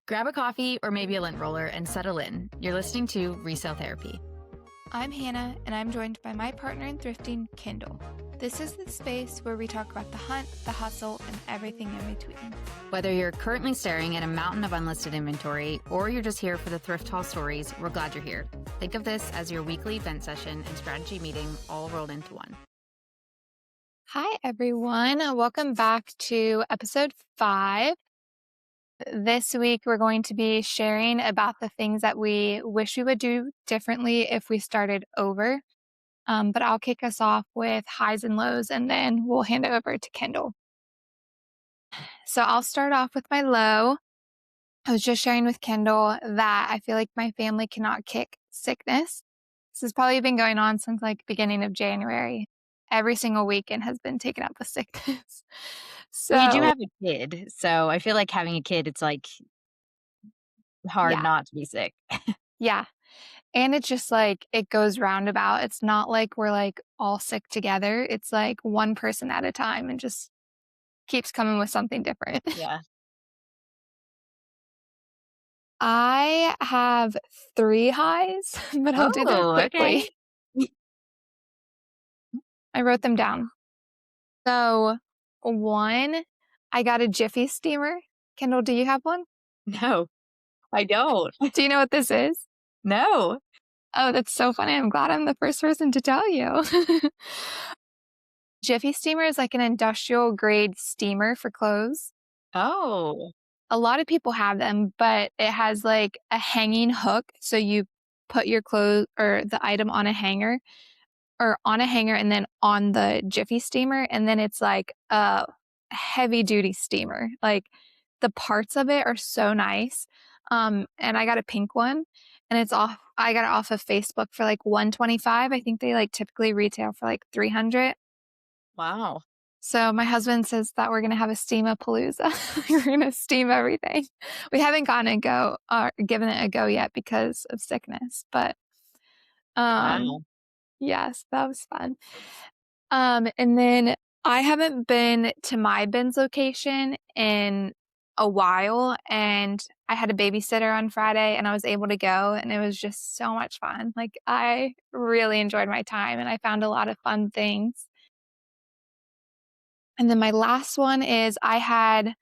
Grab a coffee or maybe a lint roller and settle in. You're listening to Resale Therapy. I'm Hannah, and I'm joined by my partner in thrifting, Kendall. This is the space where we talk about the hunt, the hustle, and everything in between. Whether you're currently staring at a mountain of unlisted inventory or you're just here for the thrift haul stories, we're glad you're here. Think of this as your weekly vent session and strategy meeting all rolled into one. Hi, everyone. Welcome back to episode 5. This week, we're going to be sharing about the things that we wish we would do differently if we started over. But I'll kick us off with highs and lows, and then we'll hand it over to Kendall. So I'll start off with my low. I was just sharing with Kendall that I feel like my family cannot kick sickness. This has probably been going on since like beginning of January. Every single weekend has been taken up with sickness. Well, you do So have a kid, so I feel like having a kid, it's like hard yeah, not to be sick. yeah. And it's just like it goes roundabout. It's not like we're like all sick together. It's like one person at a time and just keeps coming with something different. Yeah. I have 3 highs, but I'll do them Oh, okay. quickly. I wrote them down. So, 1, I got a Jiffy steamer. Kendall, do you have one? No, I don't. Do you know what this is? No. Oh, that's so funny. I'm glad I'm the first person to tell you. Jiffy steamer is like an industrial grade steamer for clothes. Oh, A lot of people have them, but it has like a hanging hook. So you put your clothes or the item on a hanger and then on the Jiffy steamer. And then it's like a heavy duty steamer. Like the parts of it are so nice. And I got a pink one and I got it off of Facebook for like $125. I think they like typically retail for like $300. wow. So my husband says that we're going to have a steam-a-palooza. We're going to steam everything. We haven't given it a go yet because of sickness, but Wow. yes, that was fun. And then I haven't been to my Ben's location in a while, and I had a babysitter on Friday and I was able to go, and it was just so much fun. Like I really enjoyed my time and I found a lot of fun things. And then my last one is I had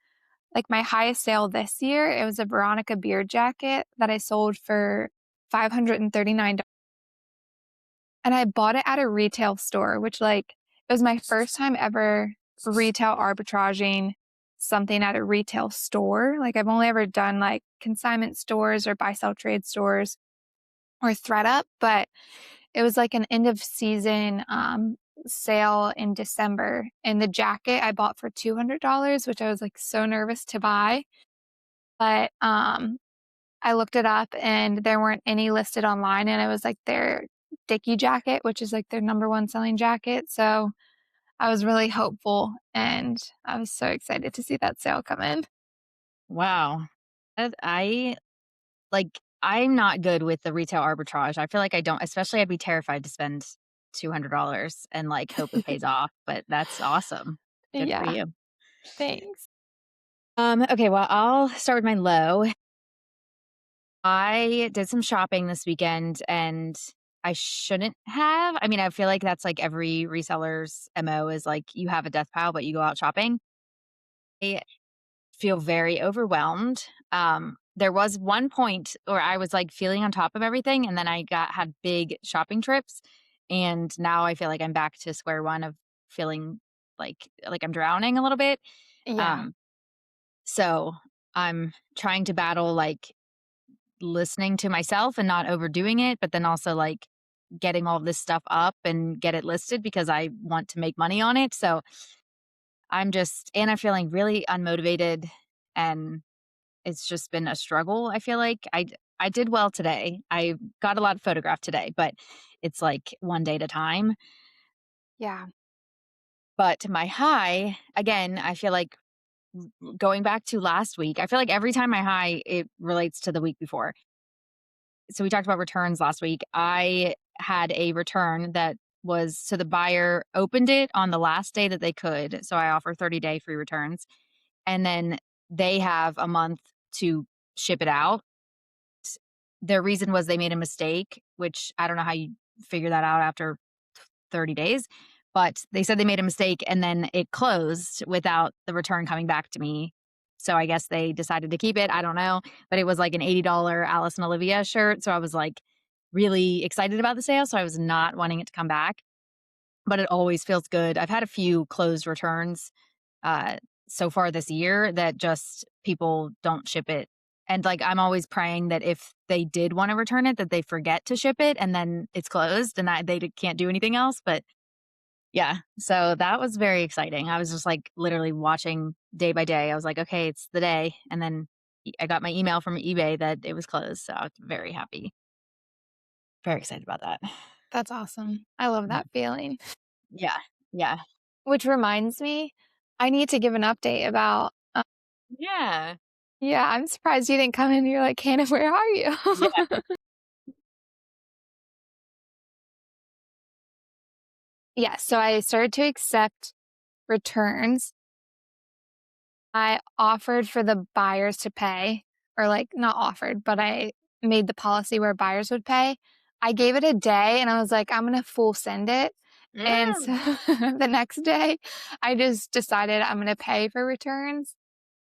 like my highest sale this year. It was a Veronica beard jacket that I sold for $539. And I bought it at a retail store, which like it was my first time ever retail arbitraging something at a retail store. Like I've only ever done like consignment stores or buy sell trade stores or ThredUp, but it was like an end of season sale in December. And the jacket I bought for $200, which I was like so nervous to buy. But I looked it up and there weren't any listed online, and it was like their Dickie jacket, which is like their number one selling jacket. So I was really hopeful and I was so excited to see that sale come in. Wow. I like, I'm not good with the retail arbitrage. I feel like I don't, especially I'd be terrified to spend $200 and like hope it pays off, but that's awesome. Good for Yeah, you. thanks. Okay, well, I'll start with my low. I did some shopping this weekend and I shouldn't have. I mean, I feel like that's like every reseller's MO is like you have a death pile, but you go out shopping. I feel very overwhelmed. There was one point where I was like feeling on top of everything, and then had big shopping trips, and now I feel like I'm back to square one of feeling like I'm drowning a little bit. Yeah. Um, so I'm trying to battle like listening to myself and not overdoing it, but then also like getting all of this stuff up and get it listed because I want to make money on it. So I'm feeling really unmotivated, and it's just been a struggle. I feel like I did well today. I got a lot photographed today, but it's like one day at a time. Yeah. But my high, again, I feel like going back to last week, I feel like every time my high, it relates to the week before. So we talked about returns last week. I had a return that was so the buyer opened it on the last day that they could. So I offer 30-day free returns. And then they have a month to ship it out. Their reason was they made a mistake, which I don't know how you figure that out after 30 days, but they said they made a mistake and then it closed without the return coming back to me. So I guess they decided to keep it. I don't know, but it was like an $80 Alice and Olivia shirt. So I was like really excited about the sale. So I was not wanting it to come back, but it always feels good. I've had a few closed returns uh, so far this year that just people don't ship it. And like I'm always praying that if they did want to return it, that they forget to ship it and then it's closed and can't do anything else. But yeah, so that was very exciting. I was just like literally watching day by day. I was like, okay, it's the day. And then I got my email from eBay that it was closed. So I was very happy, very excited about that. That's awesome. I love Mhm. that feeling. Yeah. Yeah. Which reminds me, I need to give an update about Yeah. yeah, I'm surprised you didn't come in. You're like, "Hannah, where are you?" Yeah. Yeah, so I started to accept returns. I offered for the buyers to pay, or, like, not offered, but I made the policy where buyers would pay. I gave it a day, and I was like, "I'm gonna full send it." And so Mm. the next day, I just decided I'm gonna pay for returns.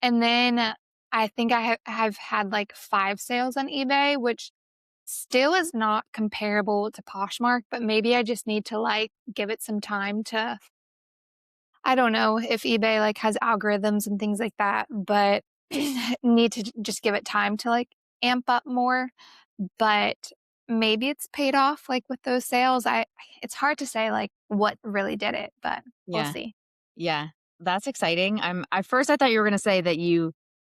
And then I think have had, like, 5 sales on eBay, which still is not comparable to Poshmark, but maybe I just need to, like, give it some time to I don't know if eBay, like, has algorithms and things like that, but need to just give it time to, like, amp up more, but maybe it's paid off, like, with those sales. I It's hard to say, like, what really did it, but we'll Yeah. see. Yeah. That's exciting. At first I thought you were going to say that you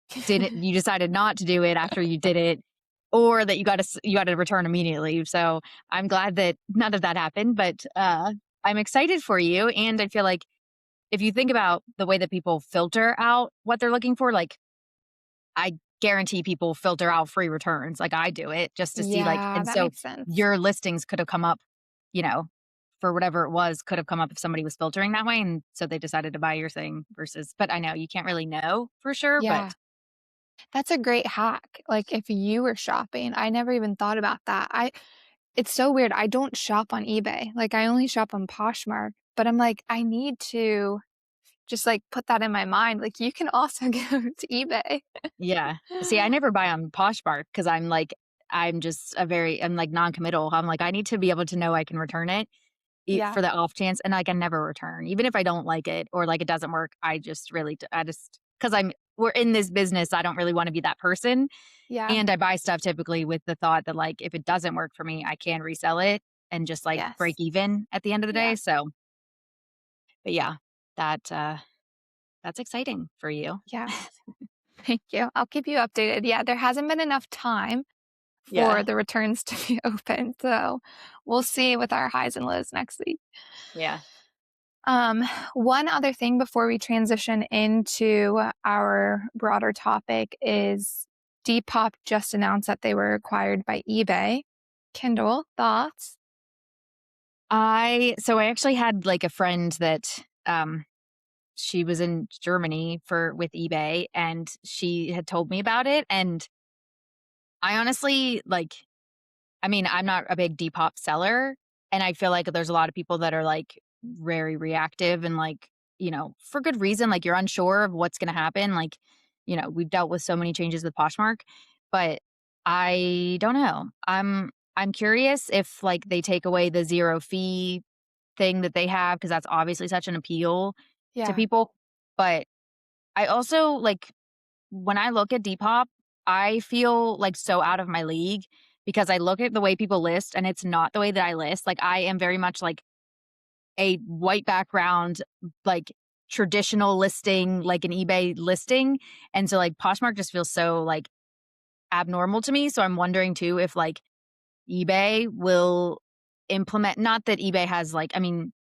decided not to do it after you did it or that you got to return immediately. So I'm glad that none of that happened, but I'm excited for you and I feel like if you think about the way that people filter out what they're looking for, like I guarantee people filter out free returns. Like I do it just to see like Yeah, and that so makes sense. your listings could have come up, you know, for whatever it was could have come up if somebody was filtering that way and so they decided to buy your thing versus but I know you can't really know for sure, Yeah. but That's a great hack. Like, if you were shopping, I never even thought about that. I It's so weird. I don't shop on eBay. Like, I only shop on Poshmark, but I'm like, I need to just, like, put that in my mind. Like, you can also go to eBay. yeah. See, I never buy on Poshmark because I'm like non-committal. I'm like, I need to be able to know I can return it Yeah. for the off chance. And like, I never return, even if I don't like it or like it doesn't work. I just, because we're in this business. I don't really want to be that person. Yeah. And I buy stuff typically with the thought that like, if it doesn't work for me, I can resell it and just like break Yes. even at the end of the Yeah. day. So, but yeah, that, that's exciting for you. Yeah. Thank you. I'll keep you updated. Yeah, there hasn't been enough time for Yeah. the returns to be open, so we'll see with our highs and lows next week. Yeah. Um, One other thing before we transition into our broader topic is Depop just announced that they were acquired by eBay. Kendall, thoughts? I actually had like a friend that she was in Germany for with eBay and she had told me about it and I honestly like I mean, I'm not a big Depop seller and I feel like there's a lot of people that are like very reactive and like, for good reason like you're unsure of what's going to happen like, we've dealt with so many changes with Poshmark, but I don't know. I'm curious if like they take away the zero fee thing that they have because that's obviously such an appeal to Yeah. people. But I also like when I look at Depop, I feel like so out of my league because I look at the way people list and it's not the way that I list. Like I am very much like a white background, like traditional listing, like an eBay listing. And so like Poshmark just feels so like abnormal to me. So I'm wondering too if like eBay will implement not that eBay has like I mean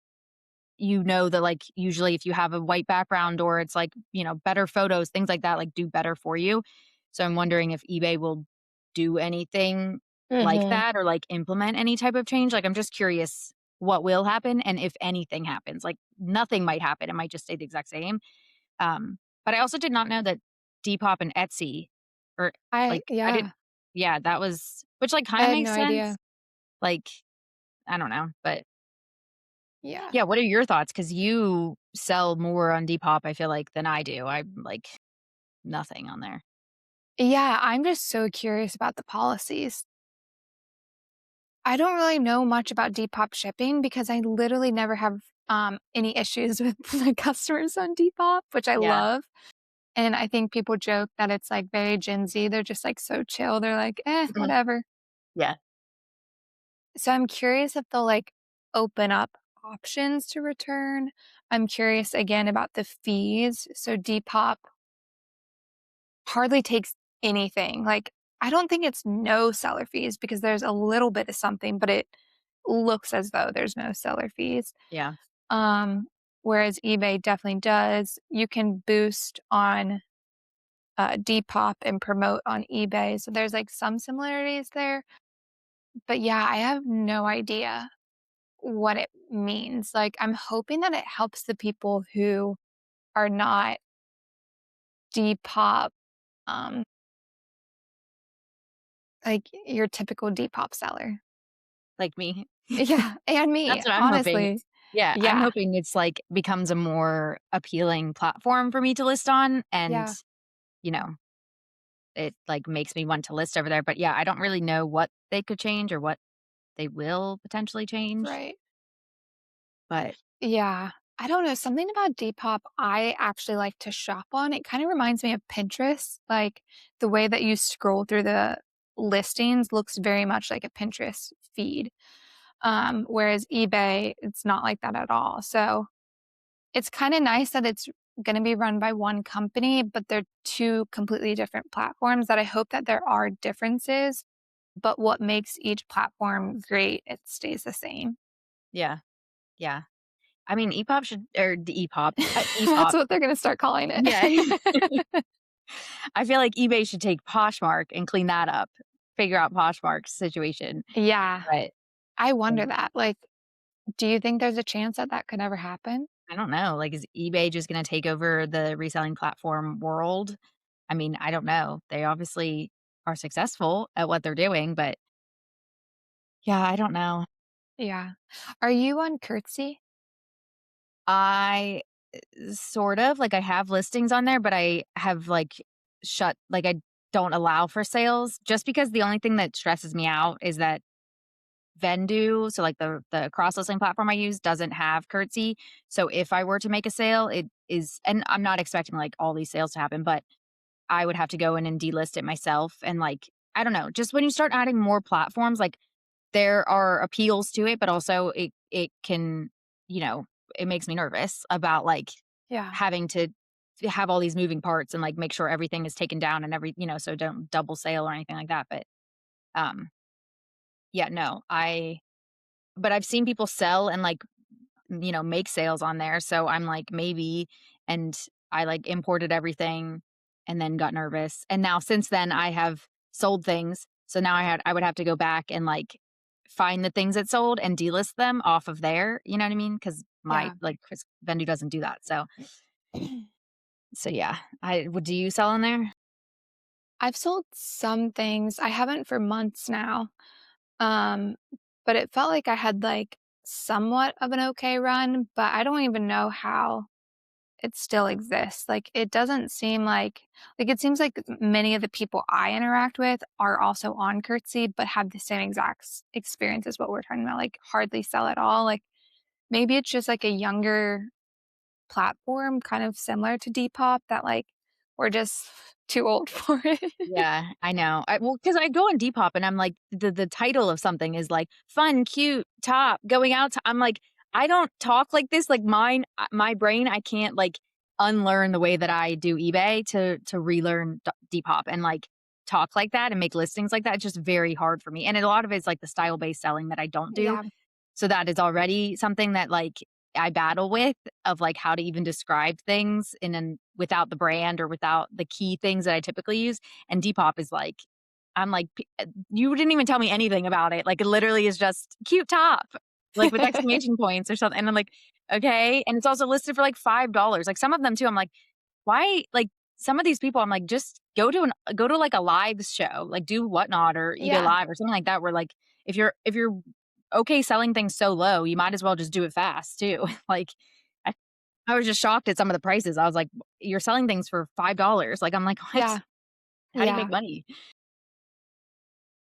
that like usually if you have a white background or it's like, better photos, things like that, like do better for you. So I'm wondering if eBay will do anything like Mhm. that or like implement any type of change. Like I'm just curious what will happen and if anything happens. Like nothing might happen. It might just stay the exact same. But I also did not know that Depop and Etsy Or, like, I didn't Yeah, yeah, that was which, like, I kinda had no makes sense. idea. Like, I don't know, but Yeah. yeah, what are your thoughts? Because you sell more on Depop, I feel like, than I do. I'm, like, nothing on there. Yeah, I'm just so curious about the policies. I don't really know much about Depop shipping because I literally never have, any issues with the customers on Depop, which I Yeah. love, and I think people joke that it's, like, very Gen Z, they're just, like, so chill, they're like, "Eh, Mhm. whatever." Yeah. So I'm curious if they'll, like, open up options to return. I'm curious again about the fees. So Depop hardly takes anything. Like, I don't think it's no seller fees because there's a little bit of something, but it looks as though there's no seller fees. Yeah. Um, Whereas eBay definitely does. You can boost on Depop and promote on eBay. So there's like some similarities there. But yeah, I have no idea what it means. Like, I'm hoping that it helps the people who are not Depop, um, like your typical Depop seller. Like me. Yeah, and me, That's what I'm hoping. honestly. Yeah, I'm Yeah, hoping it's, like, becomes a more appealing platform for me to list on and, yeah, you know, it, like, makes me want to list over there, but, yeah, I don't really know what they could change or what they will potentially change, right. but Yeah. I don't know, something about Depop I actually like to shop on. It kinda reminds me of Pinterest, like, the way that you scroll through the listings looks very much like a Pinterest feed, whereas eBay, it's not like that at all. So, it's kinda nice that it's gonna be run by one company, but they're 2 completely different platforms that I hope that there are differences, but what makes each platform great, it stays the same. yeah, yeah. I mean, EPOP should or the EPOP, That's EPOP. what they're gonna start calling Yeah. it. I feel like eBay should take Poshmark and clean that up, figure out Poshmark's situation, Yeah, but, I wonder like, that, like, do you think there's a chance that that could ever happen? I don't know, like, is eBay just gonna take over the reselling platform world? I mean, I don't know. They obviously are successful at what they're doing, but yeah, I don't know. Yeah. Are you on Curtsy? I sort of like, I have listings on there, but I have, like, I don't allow for sales just because the only thing that stresses me out is that Vendu, so, like, the cross listing platform I use doesn't have Curtsy, so if I were to make a sale, it is and I'm not expecting, like, all these sales to happen, but I would have to go in and delist it myself, and, like, I don't know, just when you start adding more platforms, like, there are appeals to it, but also it can, you know, it makes me nervous about, like, Yeah, having to have all these moving parts and, like, make sure everything is taken down and so don't double sale or anything like that, but, um, yeah, no, but I've seen people sell and, like, make sales on there, so I'm like, "Maybe," and I, like, imported everything and then got nervous, and now since then, I have sold things, so now I would have to go back and, like, find the things that sold and delist them off of there, you know what I mean? Because my yeah. like, 'cause Vendu doesn't do that, so yeah. Do you sell on there? I've sold some things. I haven't for months now. Um, but it felt like I had like somewhat of an okay run, but I don't even know how it still exists. Like it doesn't seem like it seems like many of the people I interact with are also on Curtsy, but have the same exact experience as what we're talking about, like hardly sell at all. Like maybe it's just like a younger platform, kind of similar to Depop that like we're just too old for it. Yeah, I know. Because I go on Depop and I'm like, the title of something is like fun, cute, top, going out. I'm like, I don't talk like this. Like my brain, I can't like unlearn the way that I do eBay to relearn Depop and like talk like that and make listings like that. It's just very hard for me. And a lot of it's like the style based selling that I don't do. Yeah, So that is already something that, like, I battle with of, like, how to even describe things without the brand or without the key things that I typically use, and Depop is like I'm like, "You didn't even tell me anything about it." Like, it literally is just, "Cute top," like, with exclamation points or something, and I'm like, "Okay," and it's also listed for, like, $5. Like, some of them too, I'm like, "Why?" Like, some of these people, I'm like, just go to like a live show, like do Whatnot or eBay Yeah. Live or something like that, where like if you're okay selling things so low, you might as well just do it fast too. Like I, I was just shocked at some of the prices. I was like, you're selling things for $5. Like I'm like, what? Yeah. How do you Yeah. make money?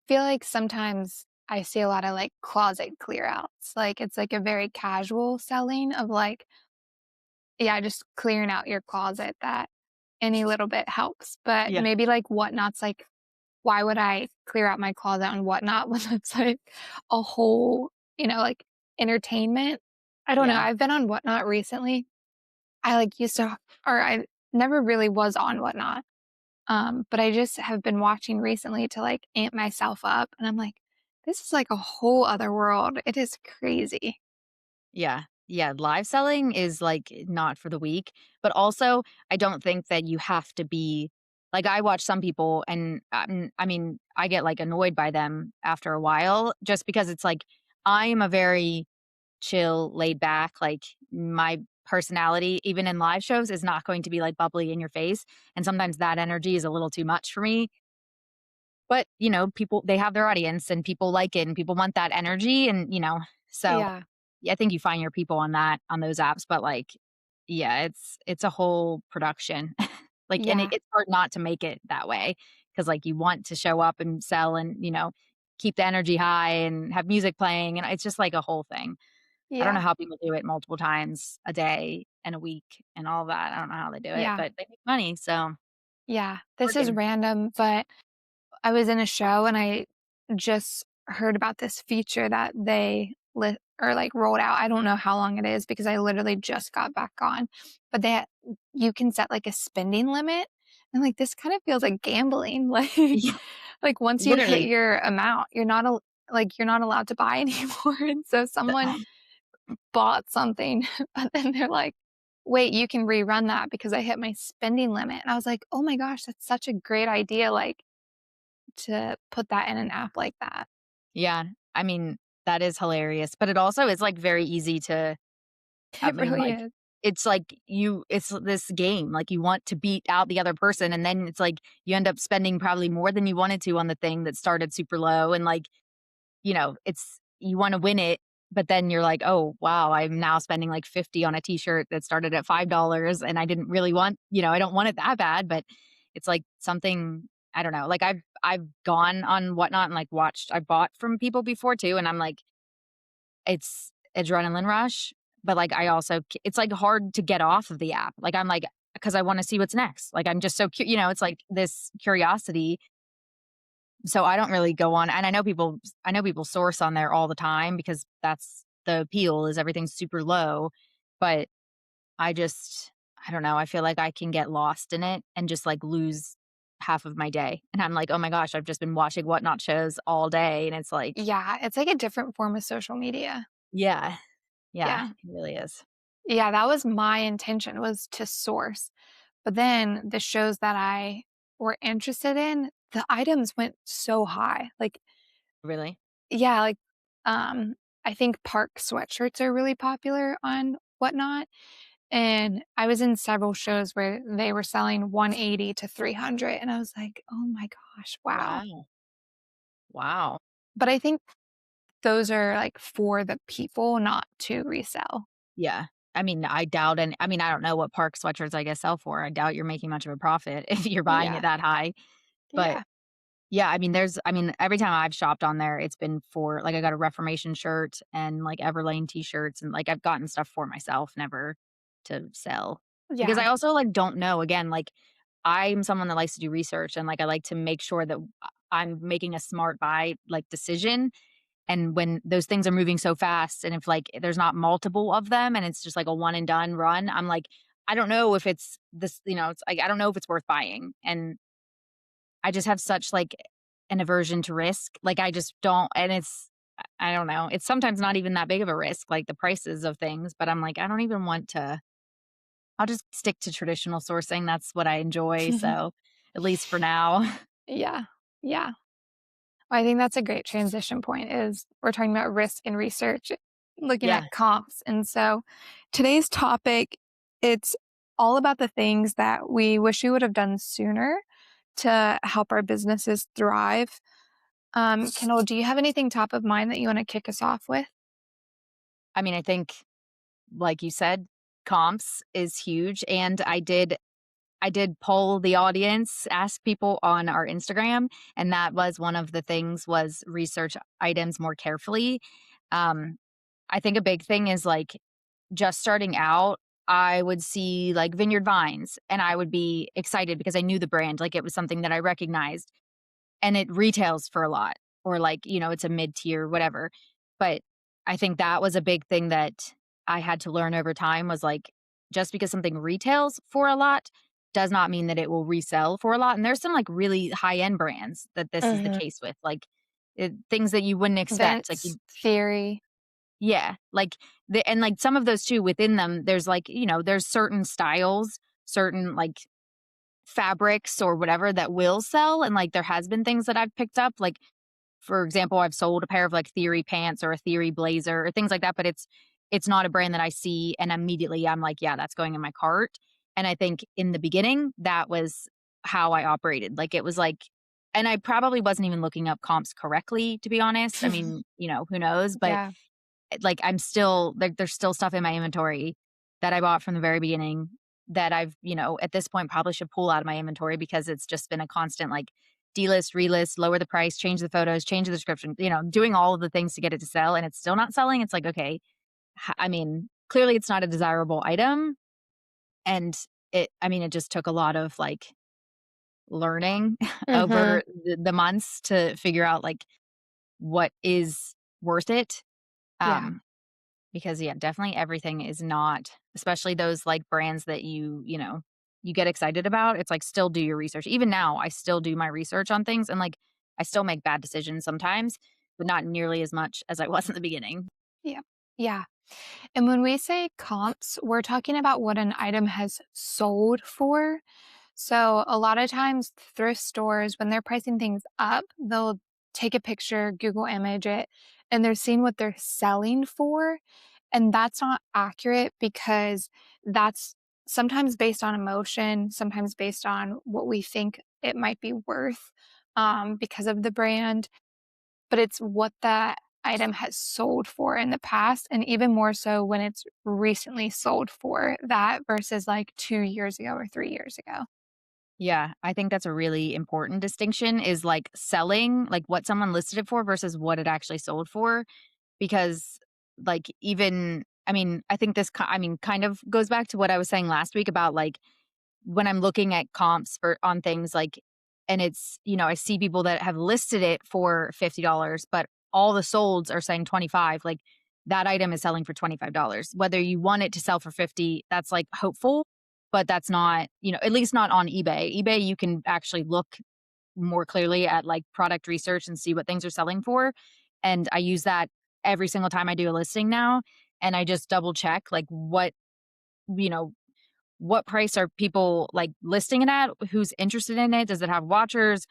Feel like sometimes I see a lot of like closet clear outs. Like it's like a very casual selling of like, yeah, just clearing out your closet that any little bit helps. But Yeah. maybe like Whatnot's like, why would I clear out my closet on Whatnot when it's like a whole, like entertainment? I don't know. Yeah. I've been on Whatnot recently. I like used to, or I never really was on Whatnot. But I just have been watching recently to like amp myself up. And I'm like, this is like a whole other world. It is crazy. Yeah. Yeah, live selling is, like, not for the weak, but also, I don't think that you have to be like, I watch some people and, I mean, I get, like, annoyed by them after a while just because it's like, I am a very chill, laid back, like, my personality, even in live shows, is not going to be, like, bubbly in your face, and sometimes that energy is a little too much for me, but, people they have their audience and people like it and people want that energy and, so Yeah. yeah, I think you find your people on those apps, but, like, yeah, it's a whole production. Like, and Yeah. it's hard not to make it that way because like, you want to show up and sell and, keep the energy high and have music playing, and it's just, like, a whole thing. I don't know Yeah. how people do it multiple times a day and a week and all that. I don't know how they do it, Yeah. but they make money, so Yeah. This is working. random, but I was in a show and I just heard about this feature that they or like rolled out. I don't know how long it is because I literally just got back on, but you can set like a spending limit. And like this kind of feels like gambling. Yeah, Like once you hit literally. your amount, you're not allowed to buy anymore. And so someone bought something, but then they're like, wait, you can rerun that because I hit my spending limit. And I was like, oh my gosh, that's such a great idea. Like to put that in an app like that. Yeah, I mean, that is hilarious, but it also is, like, very easy to I It mean, really like, is. it's this game, like, you want to beat out the other person, and then it's like you end up spending probably more than you wanted to on the thing that started super low, and, like, it's you wanna win it, but then you're like, "Oh, wow, I'm now spending, like, 50 on a t-shirt that started at $5, and I didn't really want" I don't want it that bad, but it's, like, something I don't know, like, I've gone on Whatnot and, like, watched I bought from people before too, and I'm like, it's adrenaline rush, but, like, I also it's, like, hard to get off of the app. Like, I'm like, because I wanna see what's next. Like, I'm just so it's, like, this curiosity. So I don't really go on and I know people source on there all the time because that's the appeal is everything's super low, but I just I don't know, I feel like I can get lost in it and just, like, lose half of my day. And I'm like, "Oh my gosh, I've just been watching Whatnot shows all day," and it's like Yeah, it's like a different form of social media. yeah. Yeah, Yeah. it really is. Yeah, that was my intention was to source. But then the shows that I were interested in, the items went so high. Like, Really? yeah, like um I think park sweatshirts are really popular on Whatnot. And I was in several shows where they were selling 180 to 300 and I was like, "Oh my gosh, wow." Wow. Wow. But I think those are like for the people, not to resell. Yeah. I mean, I mean, I don't know what park sweatshirts I guess sell for. I doubt you're making much of a profit if you're buying it Yeah. that high, but Yeah. yeah, I mean, every time I've shopped on there, it's been for like, I got a Reformation shirt and, like, Everlane t-shirts, and, like, I've gotten stuff for myself, never to sell. Because Yeah. I also, like, don't know, again, like, I'm someone that likes to do research, and, like, I like to make sure that I'm making a smart buy, like, decision, and when those things are moving so fast, and if, like, there's not multiple of them, and it's just, like, a one and done run, I'm like, I don't know if it's this it's like, I don't know if it's worth buying, and I just have such, like, an aversion to risk, like, I just don't and I don't know, it's sometimes not even that big of a risk, like, the prices of things, but I'm like, I don't even want to I'll just stick to traditional sourcing, that's what I enjoy, so, at least for now. Yeah. Yeah. I think that's a great transition point is we're talking about risk and research, looking Yeah, at comps. And so today's topic, it's all about the things that we wish we would have done sooner to help our businesses thrive. Kendall, do you have anything top of mind that you want to kick us off with? I mean, I think, like you said, comps is huge, and I did poll the audience, ask people on our Instagram, and that was one of the things was research items more carefully. Um, I think a big thing is, like, just starting out, I would see, like, Vineyard Vines, and I would be excited because I knew the brand, like, it was something that I recognized. And it retails for a lot or like, it's a mid-tier, whatever. But I think that was a big thing that I had to learn over time was like, just because something retails for a lot does not mean that it will resell for a lot. And there's some like really high-end brands that this is the Mhm. case with, like things that you wouldn't expect. Like, Vince, Theory. yeah, like and like some of those too within them, there's like, there's certain styles, certain like fabrics or whatever that will sell. And like there has been things that I've picked up. Like, for example, I've sold a pair of like Theory pants or a Theory blazer or things like that, but it's not a brand that I see and immediately I'm like, yeah, that's going in my cart. And I think in the beginning, that was how I operated. Like it was like, and I probably wasn't even looking up comps correctly, to be honest. I mean, who knows? But Yeah. like I'm still there's still stuff in my inventory that I bought from the very beginning that I've, at this point probably should pull out of my inventory because it's just been a constant like delist, relist, lower the price, change the photos, change the description, doing all of the things to get it to sell and it's still not selling. It's like, okay, I mean, clearly it's not a desirable item. And I mean, it just took a lot of like learning Mhm. over the months to figure out like what is worth it. Yeah. Um, Because, yeah, definitely everything is not especially those, like, brands that you get excited about, it's like, still do your research. Even now, I still do my research on things and, like, I still make bad decisions sometimes, but not nearly as much as I was in the beginning. Yeah. Yeah. And when we say comps, we're talking about what an item has sold for. So a lot of times thrift stores, when they're pricing things up, they'll take a picture, Google image it, and they're seeing what they're selling for. And that's not accurate because that's sometimes based on emotion, sometimes based on what we think it might be worth because of the brand, but it's what that item has sold for in the past, and even more so when it's recently sold for that versus like 2 years ago or 3 years ago. Yeah, I think that's a really important distinction is, like, selling, like, what someone listed it for versus what it actually sold for, because, like, even I mean, I think I mean, kind of goes back to what I was saying last week about, like, when I'm looking at comps for on things like and it's, I see people that have listed it for $50, but all the solds are saying 25, like that item is selling for $25. Whether you want it to sell for 50, that's like hopeful, but that's not, at least not on eBay. eBay, you can actually look more clearly at like product research and see what things are selling for. And I use that every single time I do a listing now. And I just double check like you know, what price are people like listing it at? Who's interested in it? Does it have watchers?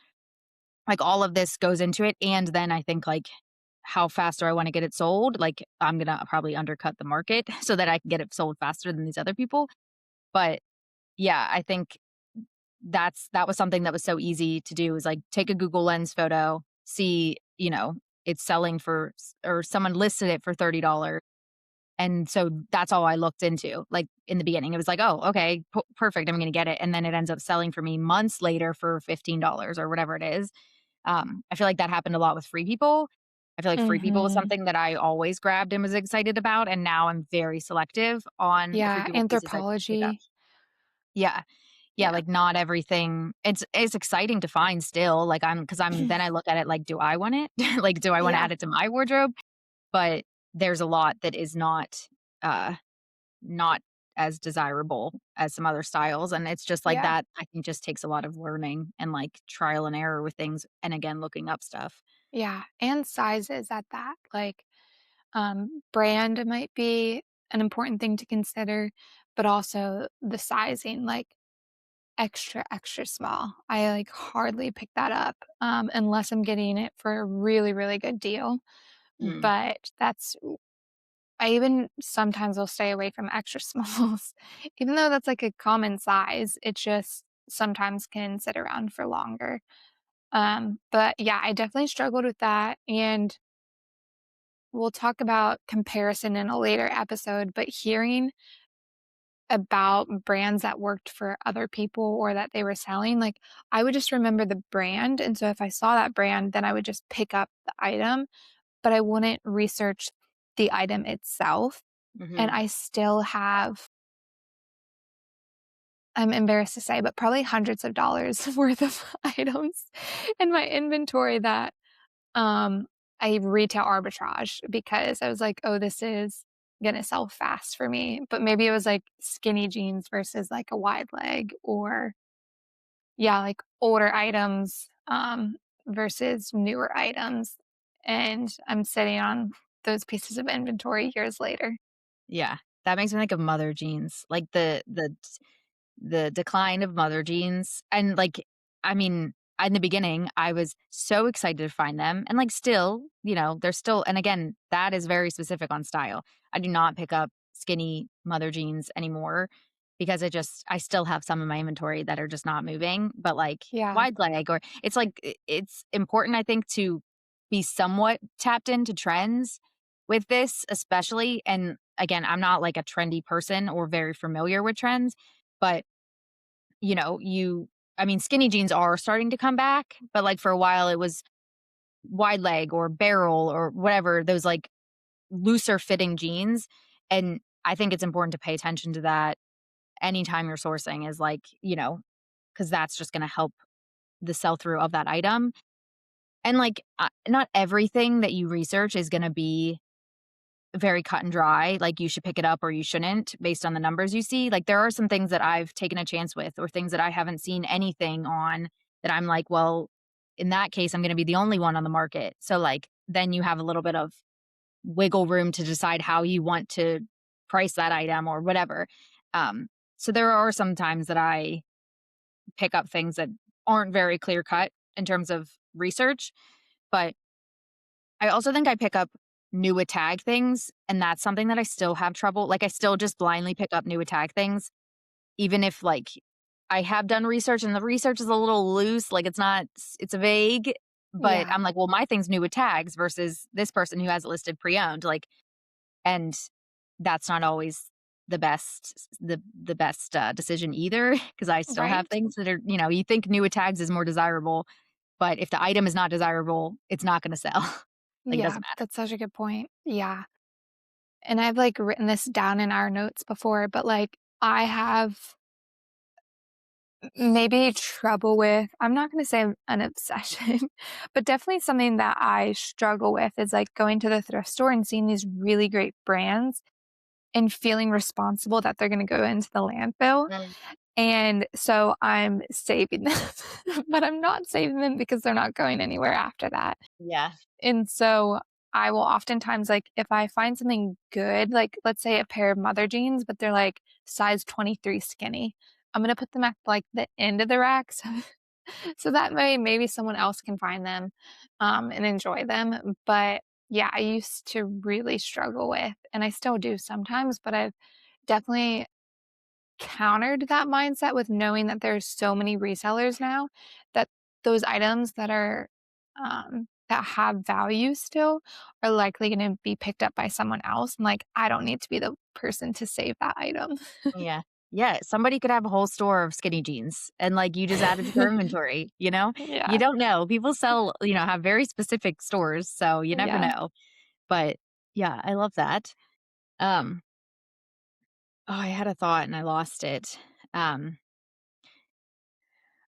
Like all of this goes into it. And then I think like how fast do I want to get it sold? Like I'm gonna probably undercut the market so that I can get it sold faster than these other people. But yeah, I think that was something that was so easy to do is like take a Google Lens photo, see, it's selling for or someone listed it for $30. And so that's all I looked into, like, in the beginning. It was like, "Oh, okay, perfect, I'm gonna get it," and then it ends up selling for me months later for $15 or whatever it is. I feel like that happened a lot with Free People. I feel like Free People was Mhm. something that I always grabbed and was excited about, and now I'm very selective on the Free Yeah, People pieces I pick up. Anthropology. Yeah. Yeah, Yeah. like, not everything it's exciting to find still, like, because then I look at it like, "Do I want it?" Like, "Do I wanna Yeah. add it to my wardrobe?" But there's a lot that is uh not as desirable as some other styles, and it's just like Yeah. that, I think just takes a lot of learning and, like, trial and error with things, and again, looking up stuff. Yeah, and sizes at that, like, brand might be an important thing to consider, but also the sizing, like, extra, extra small. I, like, hardly pick that up, unless I'm getting it for a really, really good deal, Mm. but that's I even sometimes will stay away from extra smalls. Even though that's like a common size, it just sometimes can sit around for longer. But yeah, I definitely struggled with that. And we'll talk about comparison in a later episode, but hearing about brands that worked for other people or that they were selling, like I would just remember the brand. And so if I saw that brand, then I would just pick up the item, but I wouldn't research the item itself. And Mhm. I still have, I'm embarrassed to say, but probably hundreds of dollars worth of items in my inventory that um I retail arbitrage because I was like, "Oh, this is gonna sell fast for me." But maybe it was like skinny jeans versus like a wide leg or yeah, like older items versus newer items. And I'm sitting on those pieces of inventory years later. Yeah, that makes me think of mother jeans, like the decline of mother jeans, and, like, I mean, in the beginning, I was so excited to find them, and, like, still, they're still, and again, that is very specific on style. I do not pick up skinny mother jeans anymore because I still have some in my inventory that are just not moving, but, like, Yeah, wide leg, or it's like it's important, I think, to be somewhat tapped into trends with this, especially, and again, I'm not, like, a trendy person or very familiar with trends, but you know, you I mean, skinny jeans are starting to come back, but, like, for a while, it was wide leg or barrel or whatever, those, like, looser fitting jeans, and I think it's important to pay attention to that anytime you're sourcing is, like, because that's just gonna help the sell-through of that item, and, like, not everything that you research is gonna be very cut and dry, like, you should pick it up or you shouldn't based on the numbers you see. Like, there are some things that I've taken a chance with or things that I haven't seen anything on that I'm like, "Well, in that case, I'm gonna be the only one on the market." So, like, then you have a little bit of wiggle room to decide how you want to price that item or whatever. Um, so there are some times that I pick up things that aren't very clear cut in terms of research, but I also think I pick up new with tag things, and that's something that I still have trouble, like, I still just blindly pick up new with tag things, even if, like, I have done research and the research is a little loose, like, it's vague, but yeah, I'm like, "Well, my thing's new with tags versus this person who has it listed pre-owned," like, and that's not always the best decision either, because I still have right? things that are, you think new with tags is more desirable, but if the item is not desirable, it's not gonna sell. Like, it Yeah, doesn't matter. that's such a good point. Yeah. And I've like written this down in our notes before, but like I have maybe trouble with, I'm not going to say an obsession, but definitely something that I struggle with is like going to the thrift store and seeing these really great brands and feeling responsible that they're going to go into the landfill. Mm, And so I'm saving them, but I'm not saving them because they're not going anywhere after that. yeah. And so I will oftentimes, like, if I find something good, like, let's say a pair of mother jeans, but they're like size 23 skinny, I'm gonna put them at like the end of the rack so that way maybe someone else can find them and enjoy them. But yeah, I used to really struggle with, and I still do sometimes, but I've definitely countered that mindset with knowing that there's so many resellers now that those items that are that have value still are likely going to be picked up by someone else, and like I don't need to be the person to save that item. Yeah. Yeah, somebody could have a whole store of skinny jeans and, like, you just add it to your inventory, you know? You Yeah. don't know. People sell, have very specific stores, so you never Yeah. know. But, yeah, I love that. Um, oh, I had a thought and I lost it. Um,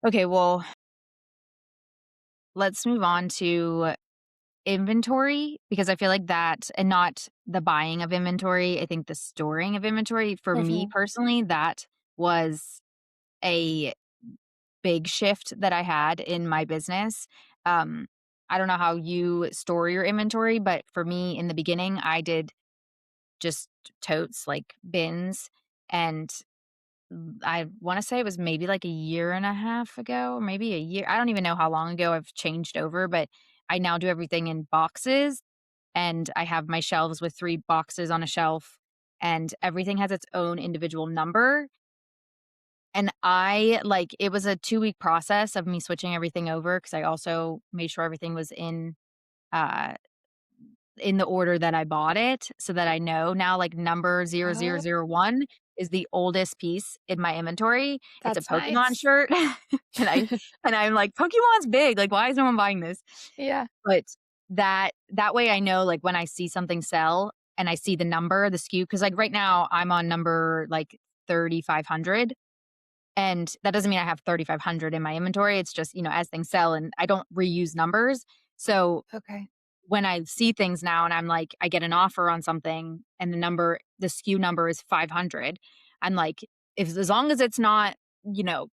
okay, well, let's move on to inventory because I feel like that, and not the buying of inventory, I think the storing of inventory, for me Mhm. personally, that was a big shift that I had in my business. Um, I don't know how you store your inventory, but for me in the beginning, I did just totes, like bins. And I want to say it was maybe like a year and a half ago, or maybe a year. I don't even know how long ago I've changed over, but I now do everything in boxes. and I have my shelves with 3 boxes on a shelf, and everything has its own individual number, and it was a 2-week process of me switching everything over because I also made sure everything was uh in the order that I bought it so that I know now, like, number Oh, 0001 is the oldest piece in my inventory. It's a that's Pokemon nice. shirt, and I'm like, "Pokemon's big, like, why is no one buying this?" Yeah. But that way I know, like, when I see something sell and I see the number, the SKU, because like, right now, I'm on number, like, 3,500, and that doesn't mean I have 3,500 in my inventory, it's just, as things sell and I don't reuse numbers. So Okay. when I see things now and I'm like, I get an offer on something and the SKU number is 500, I'm like, if as long as it's not, you know,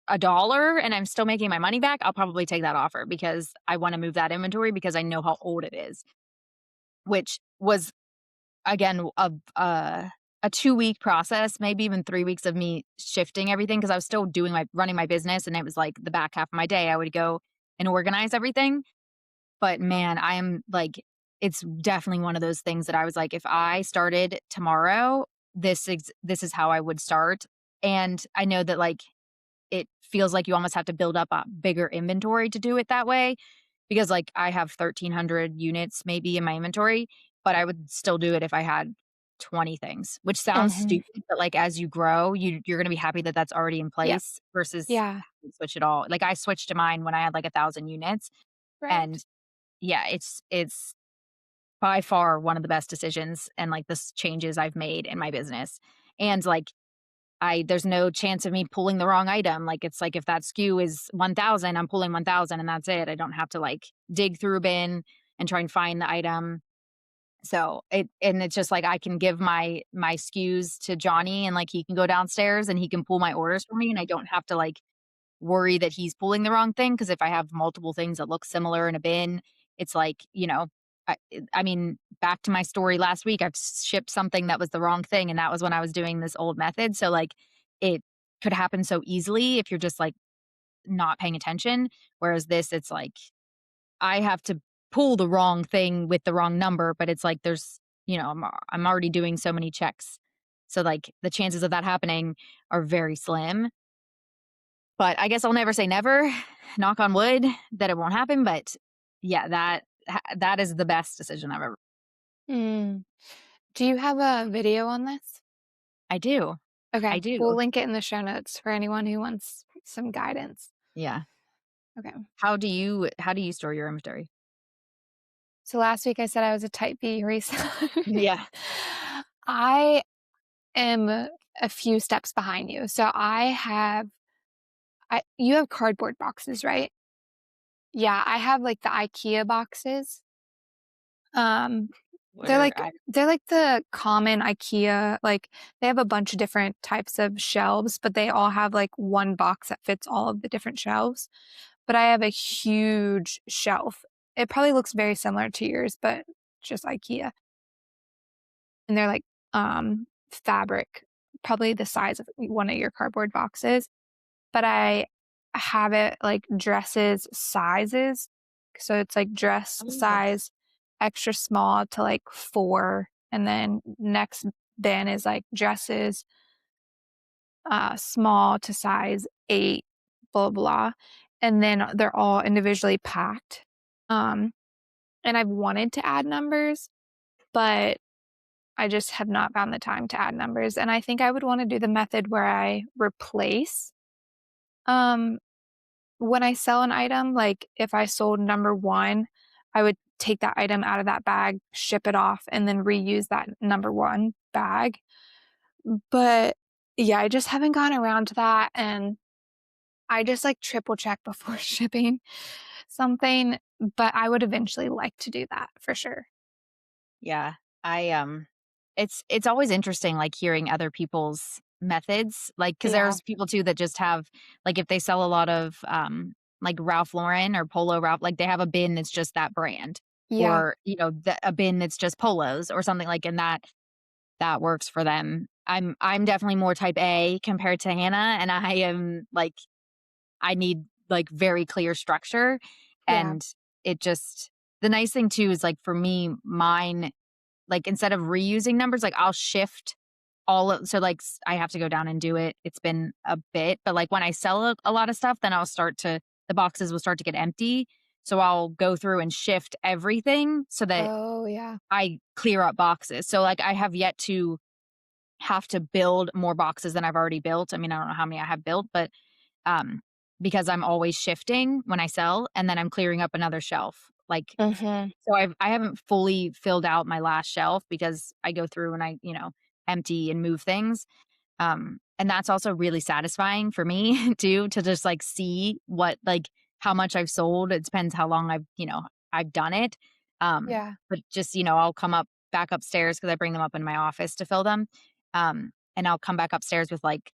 a dollar and I'm still making my money back, I'll probably take that offer because I want to move that inventory because I know how old it is, which was again a 2-week process, maybe even 3 weeks of me shifting everything because I was still running my business and it was like the back half of my day I would go and organize everything. But man, I am like, it's definitely one of those things that I was like, if I started tomorrow, this is how I would start. And I know that like it feels like you almost have to build up a bigger inventory to do it that way because like I have 1,300 units maybe in my inventory, but I would still do it if I had 20 things, which sounds Mhm. stupid, but like as you grow, you're going to be happy that that's already in Yep. place versus Yeah. having to switch it all. Like I switched to mine when I had like 1,000 units, Right. and yeah, it's by far one of the best decisions and, like, this changes I've made in my business. And, like, I there's no chance of me pulling the wrong item, like, it's like if that SKU is 1,000, I'm pulling 1,000 and that's it. I don't have to, like, dig through a bin and try and find the item. So, it's just like I can give my SKUs to Johnny and, like, he can go downstairs and he can pull my orders for me, and I don't have to, like, worry that he's pulling the wrong thing because if I have multiple things that look similar in a bin, it's like, I mean, back to my story last week, I've shipped something that was the wrong thing, and that was when I was doing this old method, so, like, it could happen so easily if you're just, like, not paying attention, whereas this, it's like, I have to pull the wrong thing with the wrong number, but it's like I'm already doing so many checks. So, like, the chances of that happening are very slim. But I guess I'll never say never, knock on wood, that it won't happen, but yeah, that is the best decision I've ever. Mm. Do you have a video on this? I do, I Okay. do. We'll link it in the show notes for anyone who wants some guidance. Yeah. Okay. How do you store your inventory? So last week I said I was a type B reseller. Yeah. I am a few steps behind you. So I you have cardboard boxes, right? Yeah, I have like the IKEA boxes. Um they're Where like I they're like the common IKEA, like they have a bunch of different types of shelves, but they all have like one box that fits all of the different shelves. But I have a huge shelf. It probably looks very similar to yours, but just IKEA. And they're like fabric, probably the size of one of your cardboard boxes. But I have it like dresses sizes. So it's like dress Oh, yes. size extra small to like 4, and then next bin is like dresses small to size 8, blah blah. And then they're all individually packed. Um and I've wanted to add numbers, but I just have not found the time to add numbers. And I think I would want to do the method where I replace um when I sell an item, like if I sold number 1, I would take that item out of that bag, ship it off, and then reuse that number 1 bag. But yeah, I just haven't gone around to that, and I just like triple check before shipping something, but I would eventually like to do that for sure. Yeah. It's always interesting, like, hearing other people's methods, like, because Yeah. there's people too that just have like, if they sell a lot of, like, Ralph Lauren or Polo Ralph, like, they have a bin that's just that brand Yeah. or, a bin that's just polos or something, like, and that works for them. I'm definitely more type A compared to Hannah, and I am, like, I need, like, very clear structure, Yeah. and it just the nice thing too is, like, for me, mine, like, instead of reusing numbers, like, I'll shift all of so, like, I have to go down and do it. It's been a bit, but, like, when I sell a lot of stuff, then I'll start to the boxes will start to get empty, so I'll go through and shift everything so that Oh, yeah. I clear up boxes. So, like, I have yet to have to build more boxes than I've already built. I mean, I don't know how many I have built, but, um, because I'm always shifting when I sell, and then I'm clearing up another shelf. Like, Mhm. so I haven't fully filled out my last shelf because I go through and I, empty and move things. And that's also really satisfying for me too, to just like see what like how much I've sold. It depends how long I've done it. Yeah. But just, I'll come up back upstairs because I bring them up in my office to fill them. And I'll come back upstairs with like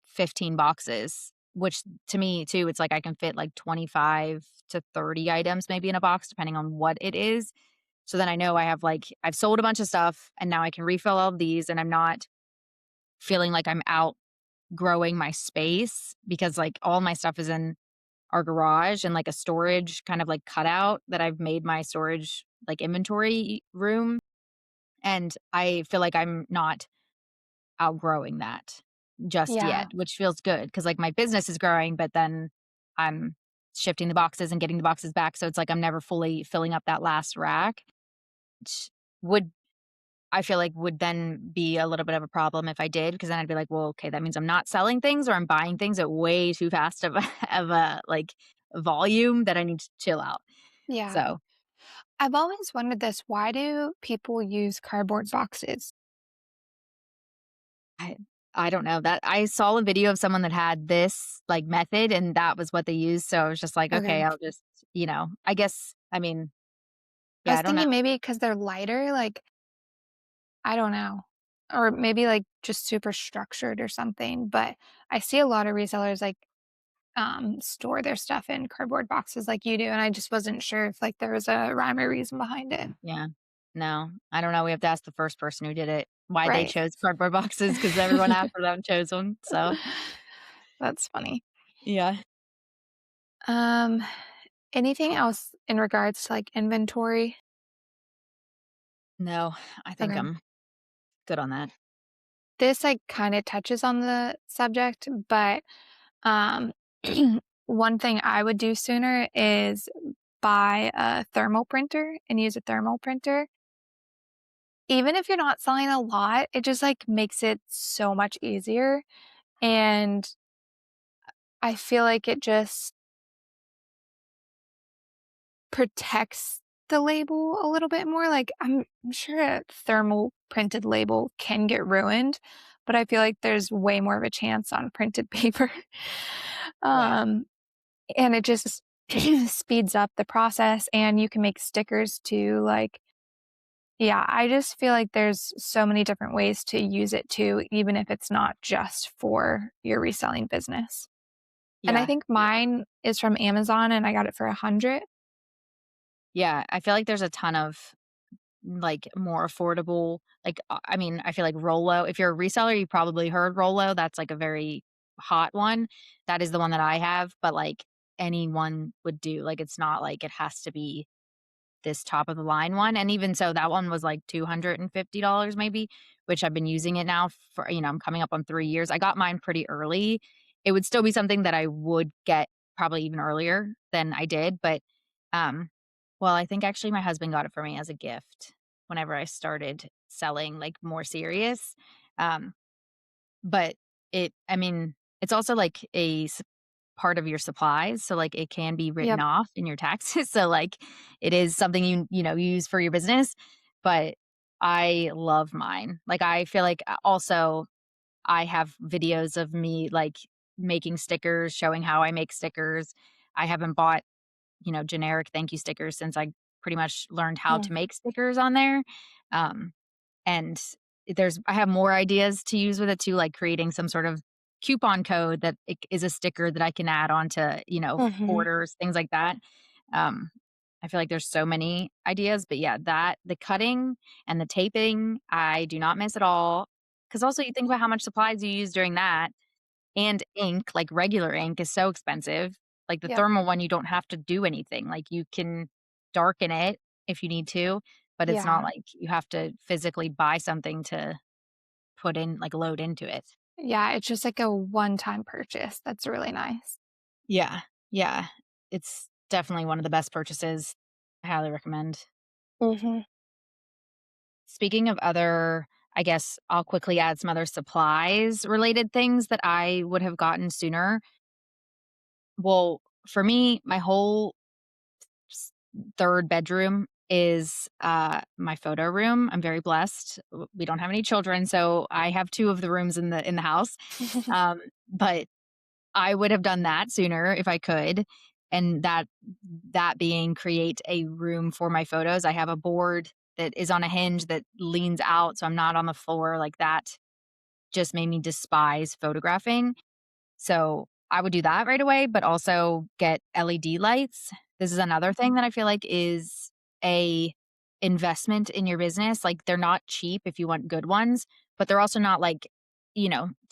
15 boxes, which to me too, it's like I can fit like 25 to 30 items maybe in a box, depending on what it is. So then I know I've sold a bunch of stuff and now I can refill all of these and I'm not feeling like I'm outgrowing my space because like all my stuff is in our garage and like a storage kind of like cutout that I've made my storage like inventory room. And I feel like I'm not outgrowing that just Yeah. yet, which feels good because like my business is growing, but then I'm shifting the boxes and getting the boxes back. So it's like I'm never fully filling up that last rack, which would I feel like would then be a little bit of a problem if I did, because then I'd be like, well, okay, that means I'm not selling things or I'm buying things at way too fast of a, of a like volume that I need to chill out. Yeah. So I've always wondered this. Why do people use cardboard boxes? I I don't know that I saw a video of someone that had this like method and that was what they used. So I was just like, Okay. okay, I'll just, I guess, I mean, I yeah, was I don't know. thinking maybe because 'cause they're lighter, like, I don't know. Or maybe, like, just super structured or something, but I see a lot of resellers, like, store their stuff in cardboard boxes like you do, and I just wasn't sure if, like, there was a rhyme or reason behind it. Yeah. No, I don't know. We have to ask the first person who did it why they Right. chose cardboard boxes because everyone after them chose them. So That's funny. yeah. Um, anything else in regards to, like, inventory? No, I think Okay. I'm good on that. This, like, kinda touches on the subject, but, um, one thing I would do sooner is buy a thermal printer and use a thermal printer. Even if you're not selling a lot, it just, like, makes it so much easier, and I feel like it just protects the label a little bit more. Like, I'm sure a thermal printed label can get ruined, but I feel like there's way more of a chance on printed paper. Yeah. Um, and it just speeds up the process, and you can make stickers too, like, yeah, I just feel like there's so many different ways to use it too, even if it's not just for your reselling business. And I Yeah. think Yeah. mine is from Amazon and I got it for 100. Yeah. I feel like there's a ton of like more affordable, like, I mean, I feel like Rollo, if you're a reseller, you probably heard Rollo. That's like a very hot one. That is the one that I have, but like anyone would do. Like, it's not like it has to be this top of the line one, and even so, that one was like $250 maybe, which I've been using it now for, I'm coming up on 3 years. I got mine pretty early. It would still be something that I would get probably even earlier than I did, but, um, well, I think actually my husband got it for me as a gift whenever I started selling, like, more serious, um, but I mean, it's also like part of your supplies, so, like, it can be written Yep. off in your taxes, so, like, it is something use for your business, but I love mine. Like, I feel like, also, I have videos of me, like, making stickers, showing how I make stickers. I haven't bought, generic thank you stickers since I pretty much learned how Mm. to make stickers on there, um and I have more ideas to use with it too, like creating some sort of coupon code that is a sticker that I can add on to, Mhm. orders, things like that. Um, I feel like there's so many ideas, but yeah, the cutting and the taping, I do not miss at all. Because also you think about how much supplies you use during that, and ink, like regular ink is so expensive. Like the Yep. thermal one, you don't have to do anything. Like you can darken it if you need to, but it's not Yeah. like you have to physically buy something to put in like, load into it. Yeah, it's just like a one-time purchase. That's really nice. Yeah, yeah. It's definitely one of the best purchases. I highly recommend. Mhm. Speaking of other I guess I'll quickly add some other supplies related things that I would have gotten sooner. Well, for me, my whole s 3rd bedroom is, my photo room. I'm very blessed. We don't have any children, so I have 2 of the rooms in the house. But I would have done that sooner if I could, and that being create a room for my photos. I have a board that is on a hinge that leans out, so I'm not on the floor, like, that just made me despise photographing. So, I would do that right away, but also get LED lights. This is another thing that I feel like is a investment in your business. Like, they're not cheap if you want good ones, but they're also not like,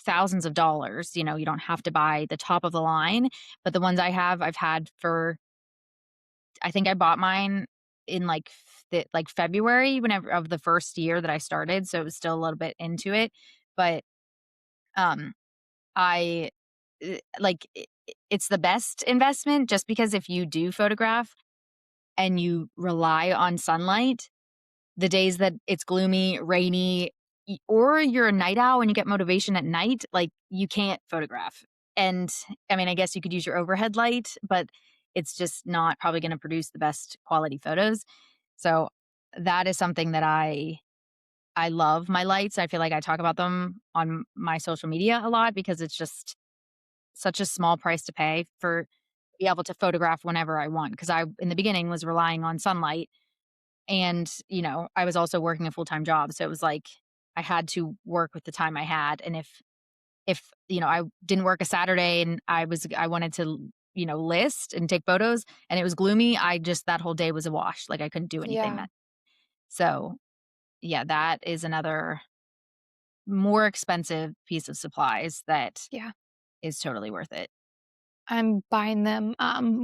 thousands of dollars. You don't have to buy the top of the line, but the ones I have, I've had for I think I bought mine in like February whenever of the first year that I started, so it was still a little bit into it, but um I it's the best investment just because if you do photograph and you rely on sunlight, the days that it's gloomy, rainy, or you're a night owl and you get motivation at night, like you can't photograph. And I mean, I guess you could use your overhead light, but it's just not probably going to produce the best quality photos. So that is something that I love my lights. I feel like I talk about them on my social media a lot because it's just such a small price to pay for be able to photograph whenever I want. Because I in the beginning was relying on sunlight and, I was also working a full-time job, so it was like I had to work with the time I had, and if I didn't work a Saturday and I wanted to, list and take photos and it was gloomy, I just that whole day was a wash, like, I couldn't do anything Yeah. then. So, yeah, that is another more expensive piece of supplies that Yeah. is totally worth it. I'm buying them,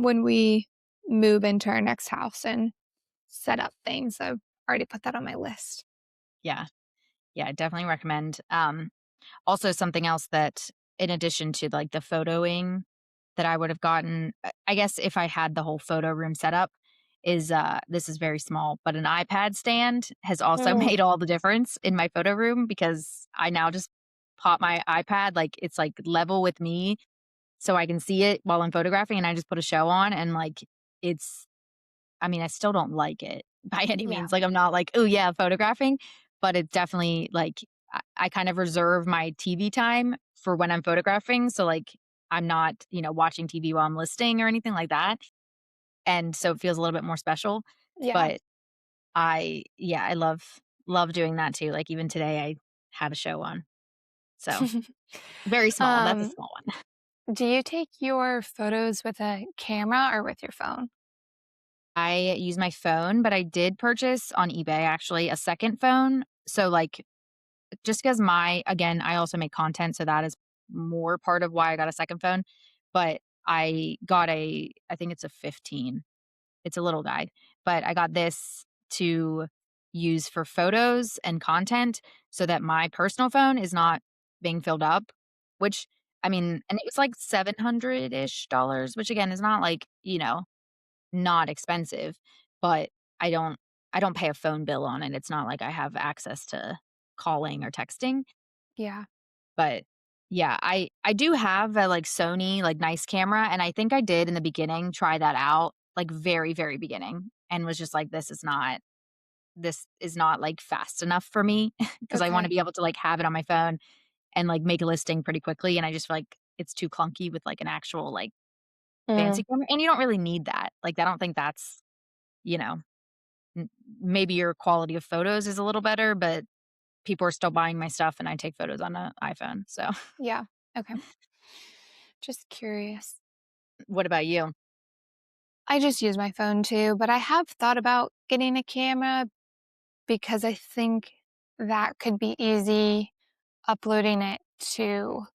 when we move into our next house and set up things. I've already put that on my list. Yeah. Yeah, I definitely recommend. Also something else that in addition to, like, the photoing that I would have gotten, I guess if I had the whole photo room set up is, this is very small, but an iPad stand has also Mm. made all the difference in my photo room because I now just pop my iPad, like, it's, like, level with me so I can see it while I'm photographing, and I just put a show on, and, like, it's I mean, I still don't like it by any Yeah. means. Like, I'm not like, "Oh, yeah, photographing," but it's definitely like I kind of reserve my TV time for when I'm photographing. So, like, I'm not, watching TV while I'm listing or anything like that. And so it feels a little bit more special. Yeah. But yeah, I love doing that too. Like, even today, I had a show on. So very small. That's a Um, small one. do you take your photos with a camera or with your phone? I use my phone, but I did purchase on eBay actually a second phone. So, like, just because again, I also make content, so that is more part of why I got a second phone, but I got I think it's a 15. It's a little guy, but I got this to use for photos and content so that my personal phone is not being filled up, which I mean, and it was like 700-ish dollars, which again is not like, not expensive, but I don't I don't pay a phone bill on it. It's not like I have access to calling or texting, Yeah. but yeah, I do have a, like, Sony, like, nice camera, and I think I did in the beginning try that out, like, very, very beginning, and was just like, this is not, like, fast enough for me because I wanna Okay. be able to, like, have it on my phone and, like, make a listing pretty quickly, and I just feel like it's too clunky with, like, an actual, like, fancy Mm. camera, and you don't really need that. Like, I don't think that's, you know M maybe your quality of photos is a little better, but people are still buying my stuff and I take photos on a iPhone, so Yeah. Okay. Just curious. what about you? I just use my phone too, but I have thought about getting a camera because I think that could be easy uploading it to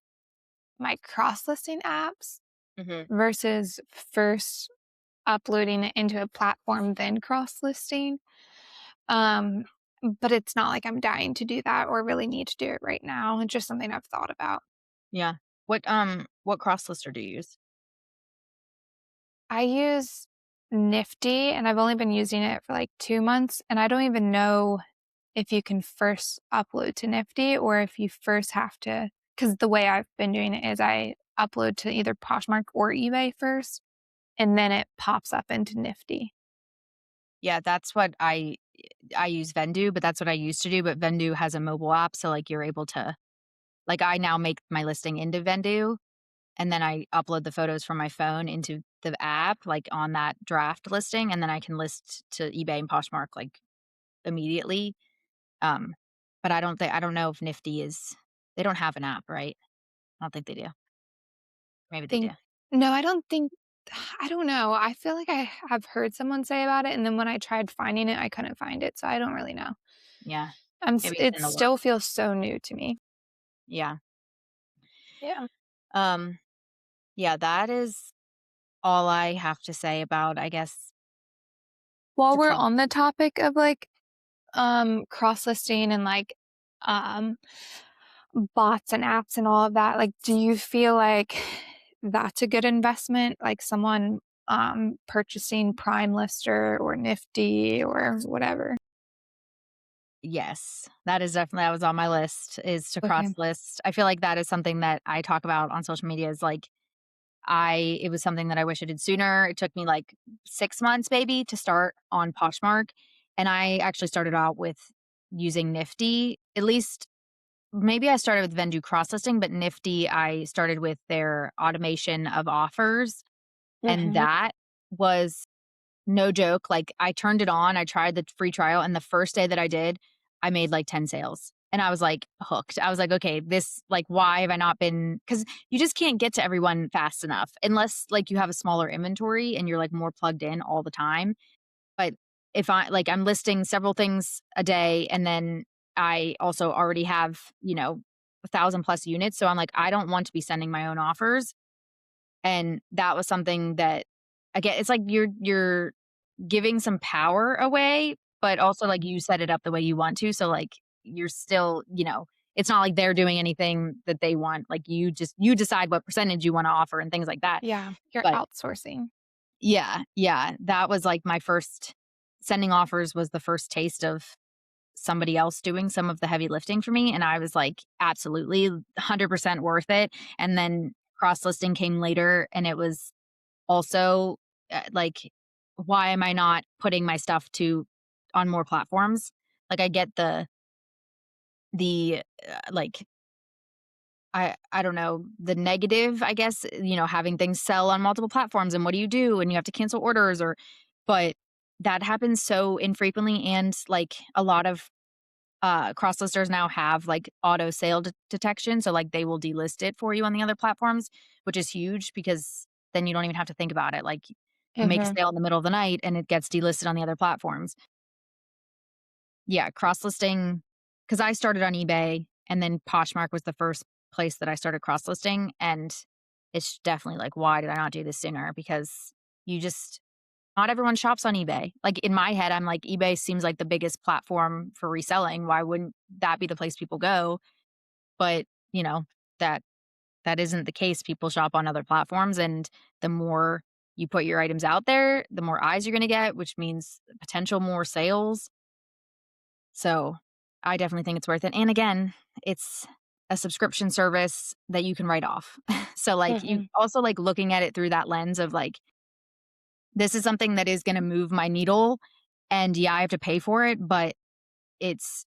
my cross listing apps Mhm. versus first uploading it into a platform, then cross-listing. Um, but it's not like I'm dying to do that or really need to do it right now. It's just something I've thought about. Yeah. What cross lister do you use? I use Nifty, and I've only been using it for like 2 months, and I don't even know if you can first upload to Nifty or if you first have to, because the way I've been doing it is I upload to either Poshmark or eBay first, and then it pops up into Nifty. Yeah, that's what I use Vendu, but that's what I used to do, but Vendu has a mobile app, so, like, you're able to like, I now make my listing into Vendu, and then I upload the photos from my phone into the app, like, on that draft listing, and then I can list to eBay and Poshmark, like, immediately, um, but I don't know if Nifty is they don't have an app, right? I don't think they do. Maybe they do. Think No, I don't think I don't know. I feel like I have heard someone say about it, and then when I tried finding it, I couldn't find it, so I don't really know. Yeah. Maybe it's It in the works. still feels so new to me. Yeah. Yeah. Um, yeah, that is all I have to say about, I guess, While the we're cross. on the topic of, like, cross-listing and, like, um, bots and apps and all of that, like, do you feel like that's a good investment? Like, someone, purchasing Prime Lister or Nifty or whatever? Yes, that is definitely that was on my list is to cross Okay. list. I feel like that is something that I talk about on social media is like I it was something that I wish I did sooner. It took me like 6 months maybe to start on Poshmark, and I actually started out with using Nifty. At least maybe I started with Vendu cross listing, but Nifty I started with their automation of offers, and Mhm. that was no joke, like, I turned it on, I tried the free trial, and the first day that I did, I made, like, 10 sales, and I was, like, hooked. I was like, "Okay, this like, why have I not been?" Because you just can't get to everyone fast enough unless, like, you have a smaller inventory and you're, like, more plugged in all the time, but if I'm listing several things a day, and then I also already have, 1,000 plus units, so I'm like, I don't want to be sending my own offers, and that was something that again, it's like you're giving some power away, but also, like, you set it up the way you want to, so, like, you're still it's not like they're doing anything that they want, like, you decide what percentage you wanna offer and things like that, Yeah, you're but outsourcing. yeah, yeah, that was, like, my first sending offers was the first taste of somebody else doing some of the heavy lifting for me, and I was like, "Absolutely, 100% worth it," and then cross-listing came later, and it was also, like, why am I not putting my stuff to on more platforms? Like, I get like, I don't know, the negative, I guess, having things sell on multiple platforms, and what do you do? And you have to cancel orders but that happens so infrequently, and, like, a lot of, cross listers now have, like, auto sale detection, so, like, they will delist it for you on the other platforms, which is huge because then you don't even have to think about it, like, you make a Mhm. sale in the middle of the night and it gets delisted on the other platforms. Yeah, cross listing because I started on eBay and then Poshmark was the first place that I started cross listing, and it's definitely like, why did I not do this sooner? Because you just not everyone shops on eBay. Like, in my head, I'm like, eBay seems like the biggest platform for reselling. Why wouldn't that be the place people go? But, that that isn't the case. People shop on other platforms, and the more you put your items out there, the more eyes you're gonna get, which means potential more sales. So, I definitely think it's worth it. And again, it's a subscription service that you can write off. So, like, you Mhm. also, like, looking at it through that lens of, like, this is something that is gonna move my needle, and, yeah, I have to pay for it, but it's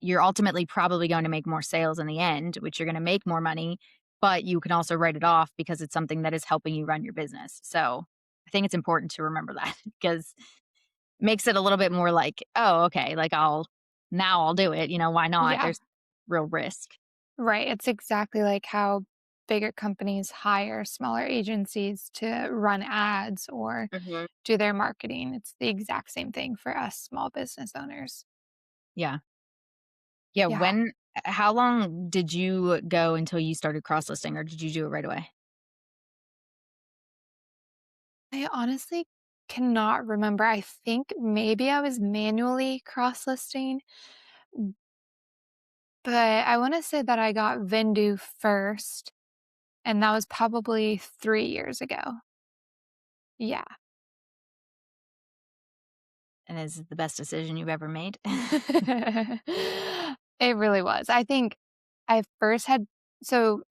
you're ultimately probably going to make more sales in the end, which you're gonna make more money, but you can also write it off because it's something that is helping you run your business. So, I think it's important to remember that because makes it a little bit more like, "Oh, okay, like, I'll do it, why not?" Yeah. There's real risk. Right, it's exactly like how bigger companies hire smaller agencies to run ads or Mhm. do their marketing. It's the exact same thing for us small business owners. Yeah. Yeah, Yeah. how long did you go until you started cross-listing, or did you do it right away? I honestly cannot remember. I think maybe I was manually cross-listing, but I wanna say that I got Vendu first, and that was probably 3 years ago. Yeah. And is it the best decision you've ever made? It really was. I think I first had so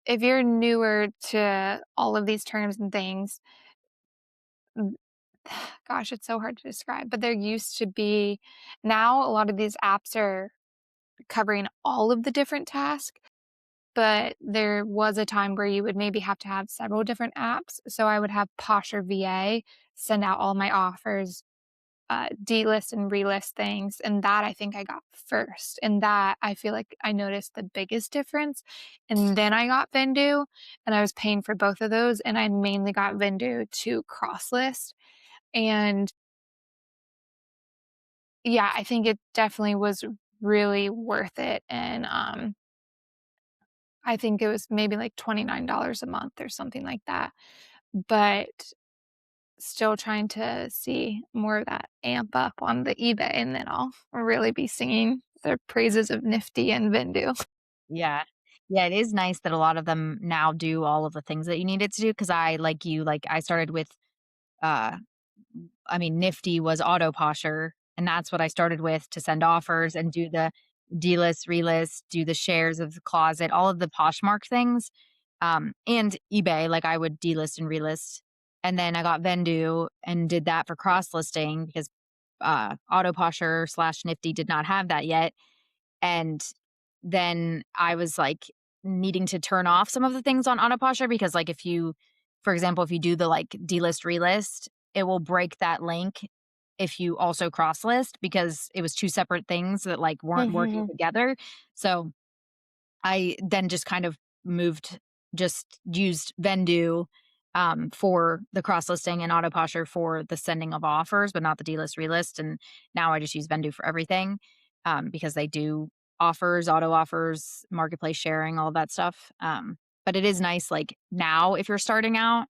if you're newer to all of these terms and things, mm, gosh, it's so hard to describe, but there used to be now a lot of these apps are covering all of the different tasks, but there was a time where you would maybe have to have several different apps. So I would have Posher VA send out all my offers, delist and relist things, and that I think I got first, and that I feel like I noticed the biggest difference, and then I got Vendu, and I was paying for both of those, and I mainly got Vendu to cross list, and yeah, I think it definitely was really worth it, and, I think it was maybe like $29 a month or something like that, but still trying to see more of that amp up on the eBay, and then I'll really be singing the praises of Nifty and Vendu. Yeah. Yeah, it is nice that a lot of them now do all of the things that you needed to do. Because I, like you, like, I started with, uh I mean, Nifty was auto posher, and that's what I started with to send offers and do the delist, relist, do the shares of the closet, all of the Poshmark things, and eBay, like, I would delist and relist, and then I got Vendu and did that for cross listing because, auto posher slash Nifty did not have that yet, and then I was, like, needing to turn off some of the things on Autoposher because, like, if you for example, if you do the, like, delist, relist, it will break that link if you also cross list because it was 2 separate things that, like, weren't working Mhm. together. So, I then just kind of moved just used Vendu, for the cross listing and Autoposher for the sending of offers, but not the delist, relist, and now I just use Vendu for everything, because they do offers, auto offers, marketplace sharing, all that stuff, but it is nice, like, now if you're starting out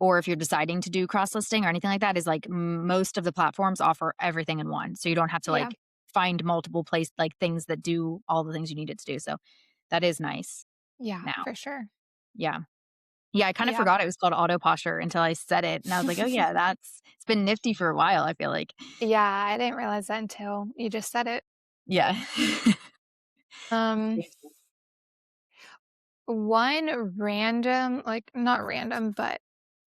or if you're deciding to do cross listing or anything like that, is like most of the platforms offer everything in one. So you don't have to Yeah, like find multiple place like things that do all the things you need it to do. So that is nice yeah, now. for sure. Yeah. Yeah, I kind of Yeah. forgot it was called auto posture until I said it. And I was like, oh yeah, that's it's been nifty for a while, I feel like. Yeah, I didn't realize that until you just said it. Yeah. Um, one random, like not random, but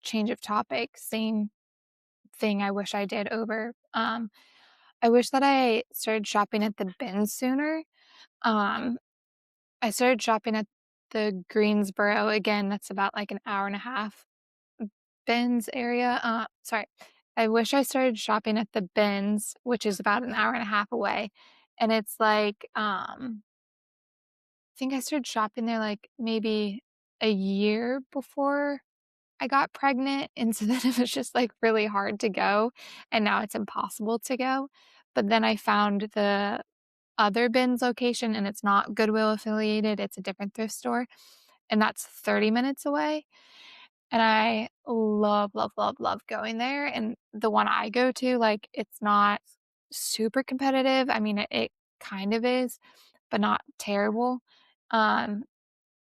change of topic, same thing I wish I did over. I wish that I started shopping at the bin sooner. Um, I started shopping at the Greensboro again, that's about like an hour and a half Ben's area. Sorry. I wish I started shopping at the Ben's, which is about an hour and a half away. And it's like, I think I started shopping there like maybe a year before I got pregnant. And so then it was just like really hard to go. And now it's impossible to go. But then I found the other Ben's location and it's not Goodwill affiliated, it's a different thrift store. And that's 30 minutes away. And I love, love, love, love going there, and the one I go to, like, it's not super competitive. I mean, it kind of is, but not terrible. Um,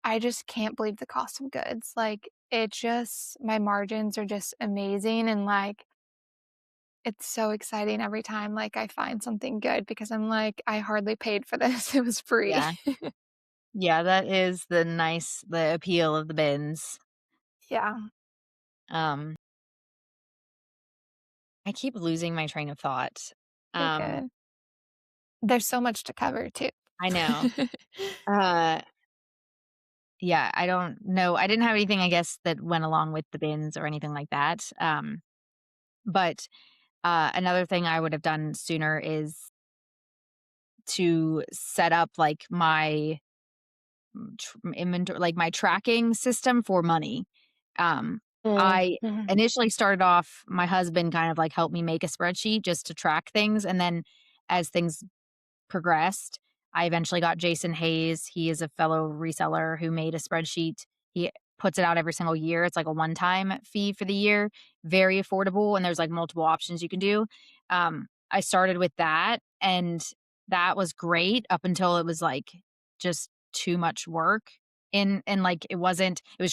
I just can't believe the cost of goods. Like, it just my margins are just amazing, and, like, it's so exciting every time, like, I find something good because I'm like, "I hardly paid for this. It was free." Yeah. Yeah, that is the appeal of the bins. Yeah, Um, I keep losing my train of thought. you're Um, good. There's so much to cover too. I know. Uh Yeah, I don't know. I didn't have anything, I guess, that went along with the bins or anything like that. But another thing I would have done sooner is to set up like my inventory, like my tracking system for money. Um, Mm, I mhm. initially started off, my husband kind of like helped me make a spreadsheet just to track things. And then as things progressed, I eventually got Jason Hayes. He is a fellow reseller who made a spreadsheet. He puts it out every single year. It's like a one-time fee for the year, very affordable, and there's, like, multiple options you can do. I started with that, and that was great up until it was, like, just too much work, and, like, it was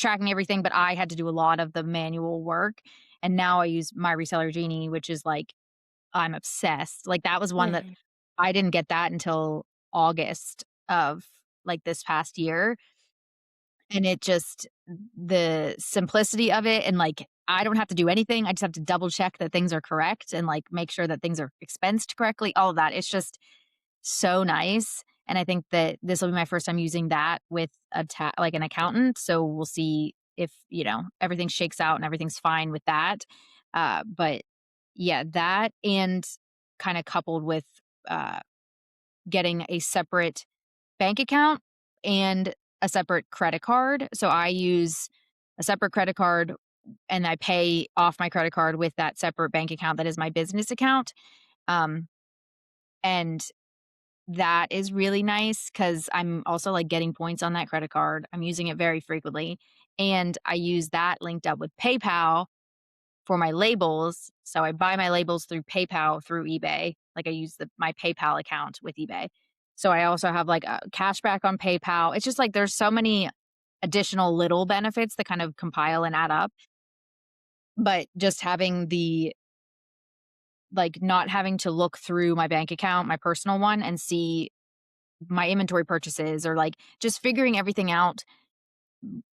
tracking everything, but I had to do a lot of the manual work, and now I use My Reseller Genie, which is, like, I'm obsessed. Like, that was one that Mm. I didn't get that until August of, like, this past year, and it just the simplicity of it and, like, I don't have to do anything, I just have to double check that things are correct and, like, make sure that things are expensed correctly, all of that. It's just so nice, and I think that this will be my first time using that with like, an accountant, so we'll see if, everything shakes out and everything's fine with that. But yeah, that and kinda coupled with, uh, getting a separate bank account and a separate credit card. So I use a separate credit card and I pay off my credit card with that separate bank account that is my business account. Um, and that is really nice because I'm also like getting points on that credit card. I'm using it very frequently. And I use that linked up with PayPal for my labels. So I buy my labels through PayPal through eBay. Like I use my PayPal account with eBay. So I also have like a cashback on PayPal. It's just like there's so many additional little benefits that kind of compile and add up. But just having the like not having to look through my bank account, my personal one, and see my inventory purchases or like just figuring everything out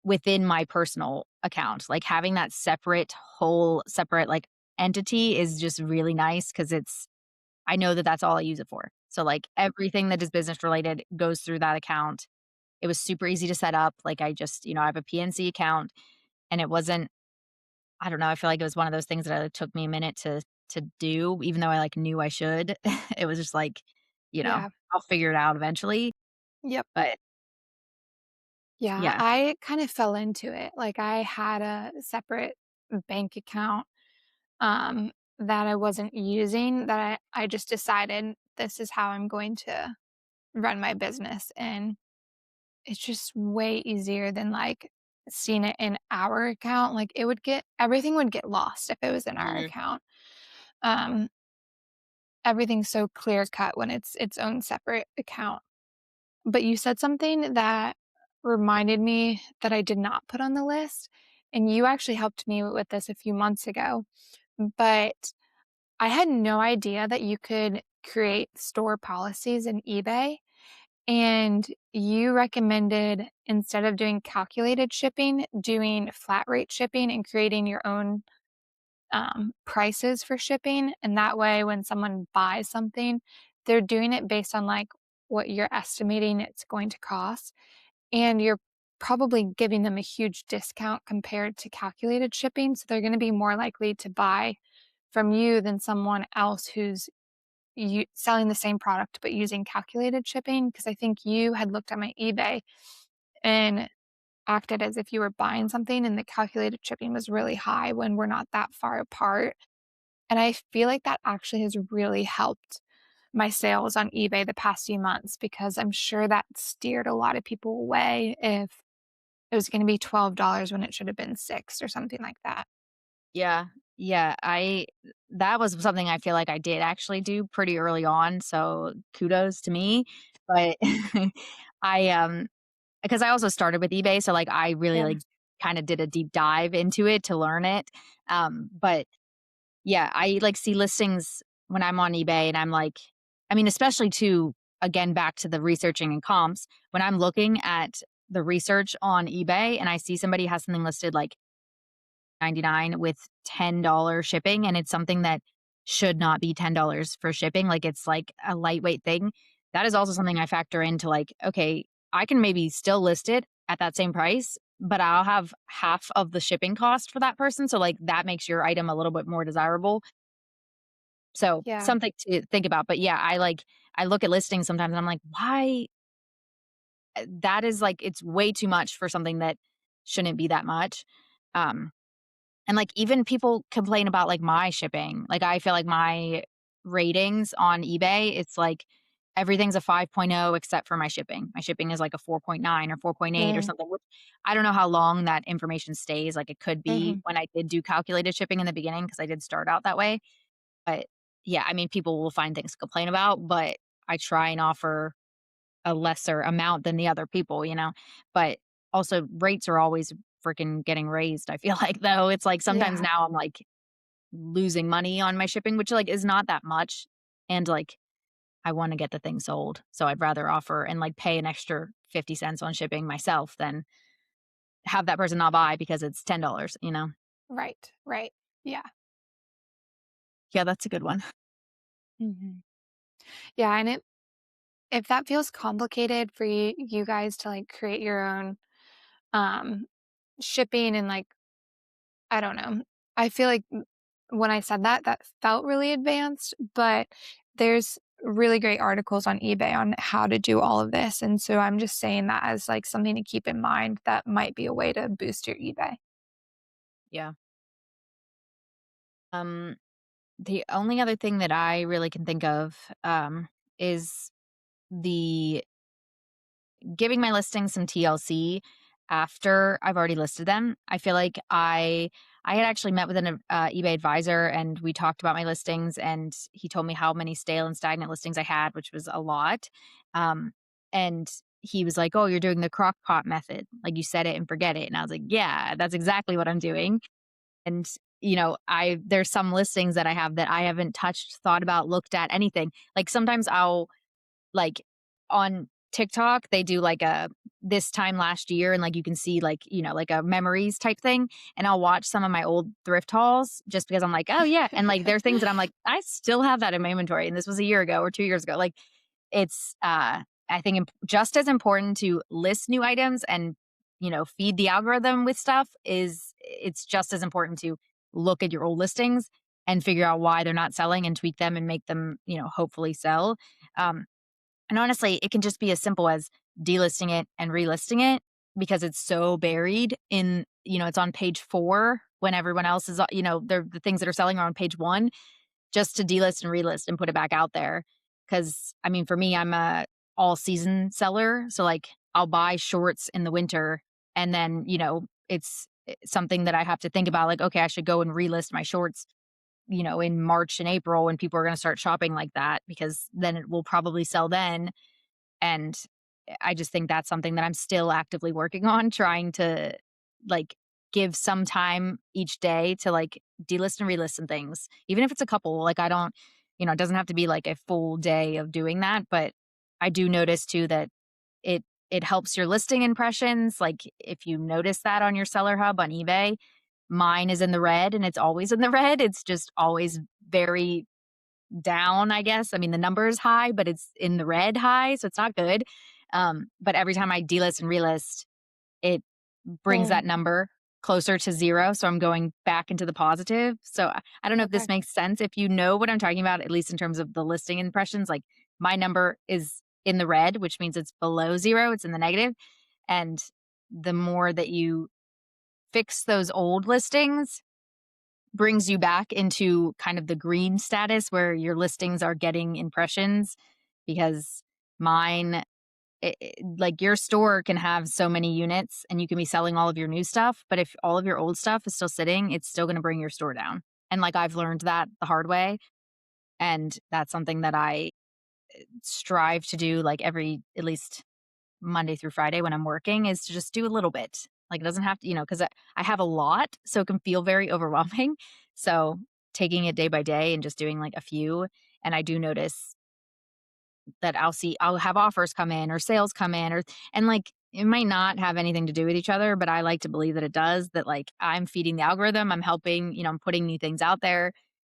within my personal account. Like having that separate like entity is just really nice because I know that that's all I use it for. So like everything that is business related goes through that account. It was super easy to set up. Like I just, I have a PNC account and it wasn't, I don't know, I feel like it was one of those things that it took me a minute to do, even though I like knew I should. It was just like, Yeah. I'll figure it out eventually. Yep. But Yeah, yeah. I kind of fell into it. Like I had a separate bank account that I wasn't using that I just decided this is how I'm going to run my business. And it's just way easier than like seeing it in our account. Like everything would get lost if it was in our Mhm. account. Um, Everything's so clear cut when it's its own separate account. But you said something that reminded me that I did not put on the list, and you actually helped me with this a few months ago. But I had no idea that you could create store policies in eBay, and you recommended instead of doing calculated shipping, doing flat rate shipping and creating your own prices for shipping. And that way, when someone buys something, they're doing it based on like what you're estimating it's going to cost. And you're probably giving them a huge discount compared to calculated shipping. So they're going to be more likely to buy from you than someone else who's selling the same product but using calculated shipping. Because I think you had looked at my eBay and acted as if you were buying something and the calculated shipping was really high when we're not that far apart. And I feel like that actually has really helped my sales on eBay the past few months because I'm sure that steered a lot of people away if it was gonna be $12 when it should have been 6 or something like that. Yeah. Yeah, that was something I feel like I did actually do pretty early on, so kudos to me. But I, because I also started with eBay, so, like, I really, Yeah. like, kinda did a deep dive into it to learn it. But yeah, I, like, see listings when I'm on eBay and I'm like I mean, especially too, again, back to the researching and comps, when I'm looking at the research on eBay and I see somebody has something listed, like 99 with $10 shipping, and it's something that should not be $10 for shipping, like, it's, like, a lightweight thing. That is also something I factor into, like, okay, I can maybe still list it at that same price, but I'll have half of the shipping cost for that person, so, like, that makes your item a little bit more desirable. So, Yeah. something to think about, but yeah, I look at listings sometimes and I'm like, "Why?" That is, like it's way too much for something that shouldn't be that much. Um And, like, even people complain about, like, my shipping. Like, I feel like my ratings on eBay, it's like everything's a 5.0 except for my shipping. My shipping is like a 4.9 or 4.8 or Mm, something, which I don't know how long that information stays. Like, it could be mhm. when I did do calculated shipping in the beginning because I did start out that way. But yeah, I mean, people will find things to complain about, but I try and offer a lesser amount than the other people, you know? But also rates are always freaking getting raised, I feel like, though. It's like sometimes Yeah, now I'm like losing money on my shipping, which like is not that much. And like I want to get the thing sold. So I'd rather offer and like pay an extra 50 cents on shipping myself than have that person not buy because it's $10, you know? right, right. Yeah. Yeah, that's a good one. Mhm. Yeah, and if that feels complicated for you guys to, like, create your own, um, shipping and, like, I don't know. I feel like when I said that, that felt really advanced, but there's really great articles on eBay on how to do all of this, and so I'm just saying that as, like, something to keep in mind that might be a way to boost your eBay. Yeah. Um, the only other thing that I really can think of, is the giving my listings some TLC after I've already listed them. I feel like I had actually met with an eBay advisor and we talked about my listings and he told me how many stale and stagnant listings I had, which was a lot. Um, and he was like, "Oh, you're doing the crock pot method. Like you set it and forget it." And I was like, "Yeah, that's exactly what I'm doing." And I there's some listings that I have that I haven't touched, thought about, looked at, anything. Like sometimes I'll like, on TikTok, they do, like, a this time last year, and, like, you can see, like, like a memories type thing, and I'll watch some of my old thrift hauls just because I'm like, "Oh, yeah," and, like, there are things that I'm like, "I still have that in my inventory, and this was a year ago or 2 years ago." Like, it's, I think just as important to list new items and, feed the algorithm with stuff is it's just as important to look at your old listings and figure out why they're not selling and tweak them and make them, hopefully sell. Um, and honestly, it can just be as simple as delisting it and relisting it because it's so buried in, it's on page 4 when everyone else is, they're the things that are selling are on page 1, just to delist and relist and put it back out there. Cause I mean, for me, I'm a all season seller. So like I'll buy shorts in the winter and then, it's something that I have to think about like, okay, I should go and relist my shorts, in March and April when people are going to start shopping like that because then it will probably sell then. And I just think that's something that I'm still actively working on, trying to, like, give some time each day to, like, delist and relist some things, even if it's a couple. Like, I don't it doesn't have to be, like, a full day of doing that, but I do notice too that it it helps your listing impressions. Like, if you notice that on your seller hub on eBay, mine is in the red, and it's always in the red. It's just always very down, I guess. I mean, the number is high, but it's in the red high, so it's not good. But every time I delist and relist, it brings Mm, that number closer to 0, so I'm going back into the positive. So I don't know if this okay. makes sense. If you know what I'm talking about, at least in terms of the listing impressions, like my number is in the red, which means it's below 0, it's in the negative. And the more that you fix those old listings brings you back into kind of the green status where your listings are getting impressions because mine like your store can have so many units and you can be selling all of your new stuff, but if all of your old stuff is still sitting, it's still going to bring your store down. And like I've learned that the hard way, and that's something that I strive to do like every at least Monday through Friday when I'm working is to just do a little bit. Like it doesn't have to, because I have a lot, so it can feel very overwhelming. So taking it day by day and just doing like a few. And I do notice that I'll have offers come in or sales come in and like it might not have anything to do with each other, but I like to believe that it does, that like I'm feeding the algorithm, I'm helping, I'm putting new things out there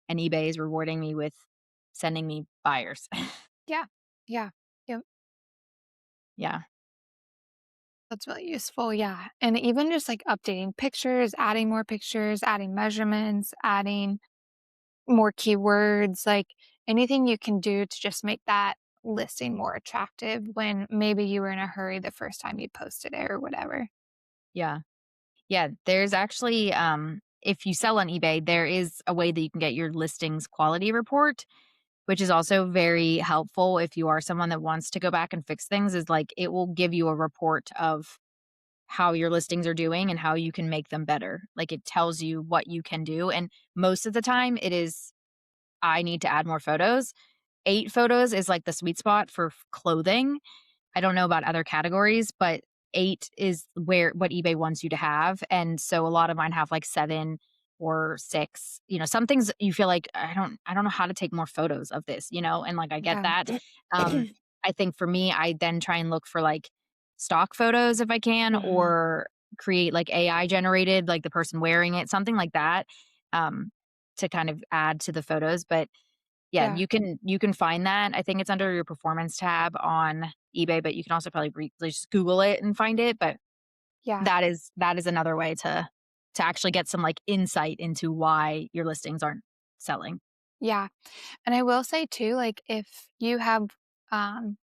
and eBay is rewarding me with sending me buyers. Yeah. Yeah. Yep. Yeah. That's really useful. Yeah. And even just like updating pictures, adding more pictures, adding measurements, adding more keywords, like anything you can do to just make that listing more attractive when maybe you were in a hurry the first time you posted it or whatever. Yeah. Yeah, there's actually, if you sell on eBay, there is a way that you can get your listings quality report, which is also very helpful if you are someone that wants to go back and fix things, is like it will give you a report of how your listings are doing and how you can make them better. Like it tells you what you can do. And most of the time it is, I need to add more photos. 8 photos is like the sweet spot for clothing. I don't know about other categories, but 8 is where what eBay wants you to have, and so a lot of mine have, like, 7 or 6, some things you feel like, I don't know how to take more photos of this, and, like, I get Yeah. that. Um, I think for me, I then try and look for, like, stock photos if I can, Mhm. or create, like, AI generated, like, the person wearing it, something like that, um, to kind of add to the photos, but yeah, Yeah. you can find that. I think it's under your performance tab on eBay, but you can also probably like, just Google it and find it, but Yeah. that is another way to actually get some, like, insight into why your listings aren't selling. Yeah. And I will say too, like, if you have, um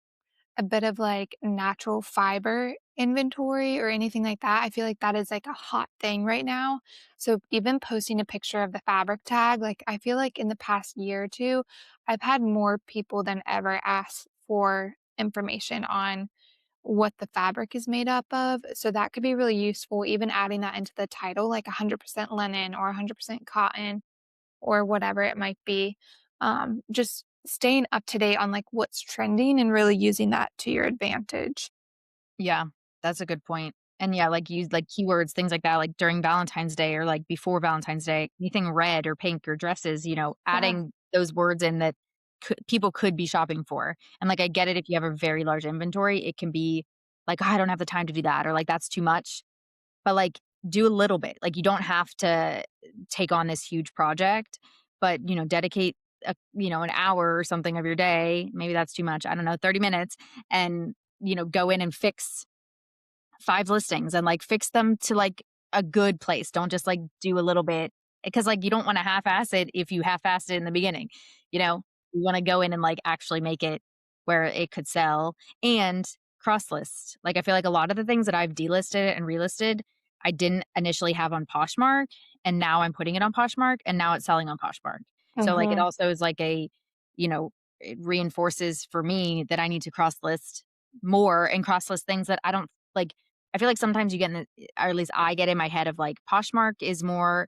a bit of like natural fiber inventory or anything like that. I feel like that is like a hot thing right now. So even posting a picture of the fabric tag, like I feel like in the past year or two, I've had more people than ever ask for information on what the fabric is made up of. So that could be really useful, even adding that into the title, like 100% linen or 100% cotton or whatever it might be. Just staying up to date on like what's trending and really using that to your advantage. Yeah, that's a good point. And yeah, like, use, like, keywords, things like that, like, during Valentine's Day or, like, before Valentine's Day, anything red or pink or dresses, Yeah. adding those words in that people could be shopping for. And, like, I get it if you have a very large inventory, it can be like, "Oh, I don't have the time to do that," or, like, "That's too much." But, like, do a little bit. Like, you don't have to take on this huge project, but, dedicate an hour or something of your day, maybe that's too much, I don't know, 30 minutes, and, go in and fix 5 listings and, like, fix them to, like, a good place. Don't just, like, do a little bit because, like, you don't wanna half-ass it if you half-assed it in the beginning, you know? You wanna go in and, like, actually make it where it could sell and cross-list. Like, I feel like a lot of the things that I've delisted and relisted, I didn't initially have on Poshmark, and now I'm putting it on Poshmark, and now it's selling on Poshmark. So, like, it Hmm. also is like you know, it reinforces for me that I need to cross-list more and cross-list things that I don't like. I feel like sometimes you get in the or at least I get in my head of, like, Poshmark is more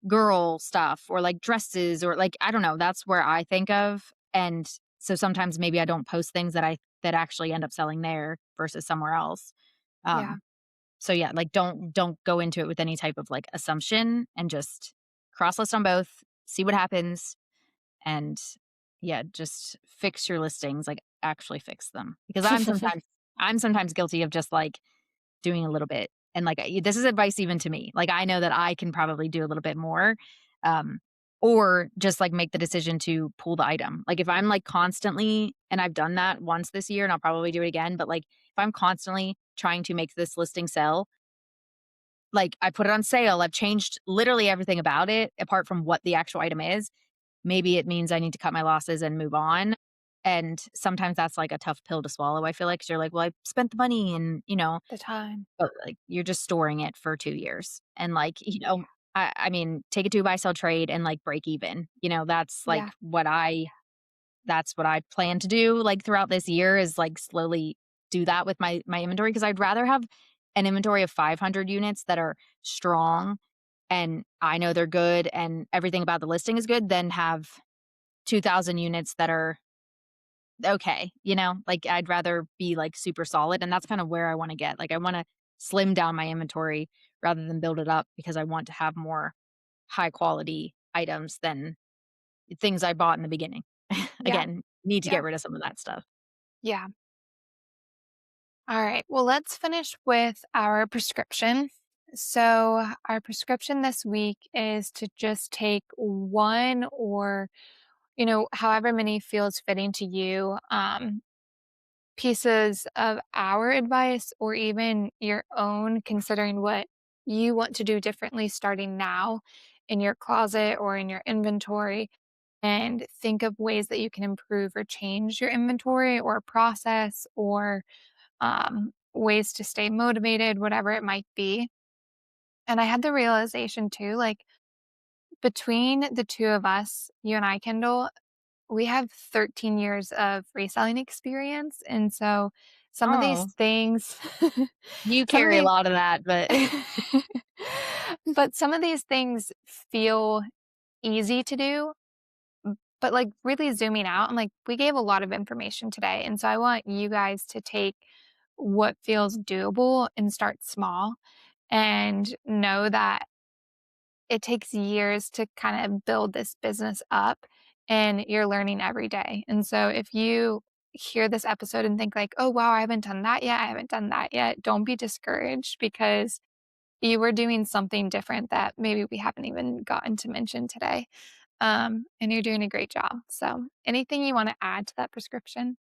girl stuff or, like, dresses or, like, I don't know, that's where I think of, and so sometimes maybe I don't post things that actually end up selling there versus somewhere else. Yeah. Um, so yeah, like, don't go into it with any type of, like, assumption and just cross list on both, see what happens, and yeah, just fix your listings, like, actually fix them. Because I'm sometimes guilty of just, like, doing a little bit. And, like, this is advice even to me. Like, I know that I can probably do a little bit more, um, or just, like, make the decision to pull the item. Like, if I'm, like, constantly and I've done that once this year, and I'll probably do it again, but, like, if I'm constantly trying to make this listing sell, like, I put it on sale, I've changed literally everything about it apart from what the actual item is, maybe it means I need to cut my losses and move on. And sometimes that's, like, a tough pill to swallow, I feel like, 'cause you're like, "Well, I spent the money and," The time. but, like, you're just storing it for 2 years, and, like, I mean, take it to a buy sell trade and, like, break even, that's, like, Yeah. that's what I plan to do, like, throughout this year is, like, slowly do that with my inventory because 'cause I'd rather have an inventory of 500 units that are strong and I know they're good and everything about the listing is good than have 2,000 units that are okay, Like, I'd rather be, like, super solid, and that's kind of where I wanna get. Like, I wanna slim down my inventory rather than build it up because I want to have more high quality items than things I bought in the beginning. Yeah. Again, need to Yeah. get rid of some of that stuff. Yeah. All right. Well, let's finish with our prescription. So, our prescription this week is to just take one or, however many feels fitting to you, pieces of our advice or even your own, considering what you want to do differently starting now in your closet or in your inventory, and think of ways that you can improve or change your inventory or process or ways to stay motivated, whatever it might be. And I had the realization too, like between the two of us, you and I, Kendall, we have 13 years of reselling experience, and so some of these Oh, things you some of carry a these lot of that, but but some of these things feel easy to do, but, like, really zooming out, and, like, we gave a lot of information today, and so I want you guys to take what feels doable and start small and know that it takes years to kind of build this business up, and you're learning every day. And so if you hear this episode and think like, "Oh, wow, I haven't done that yet. I haven't done that yet." Don't be discouraged because you were doing something different that maybe we haven't even gotten to mention today. And you're doing a great job. So, anything you want to add to that prescription?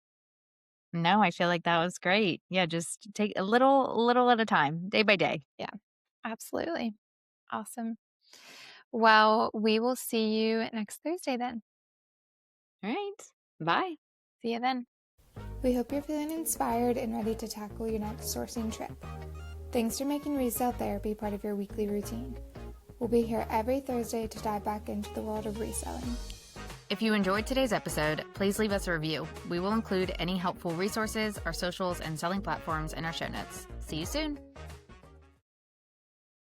no, I feel like that was great. Yeah, just take a little at a time, day by day. Yeah, absolutely. Awesome. Well, we will see you next Thursday then. All right. Bye. See you then. We hope you're feeling inspired and ready to tackle your next sourcing trip. Thanks for making resale therapy part of your weekly routine. We'll be here every Thursday to dive back into the world of reselling. If you enjoyed today's episode, please leave us a review. We will include any helpful resources, our socials, and selling platforms in our show notes. See you soon.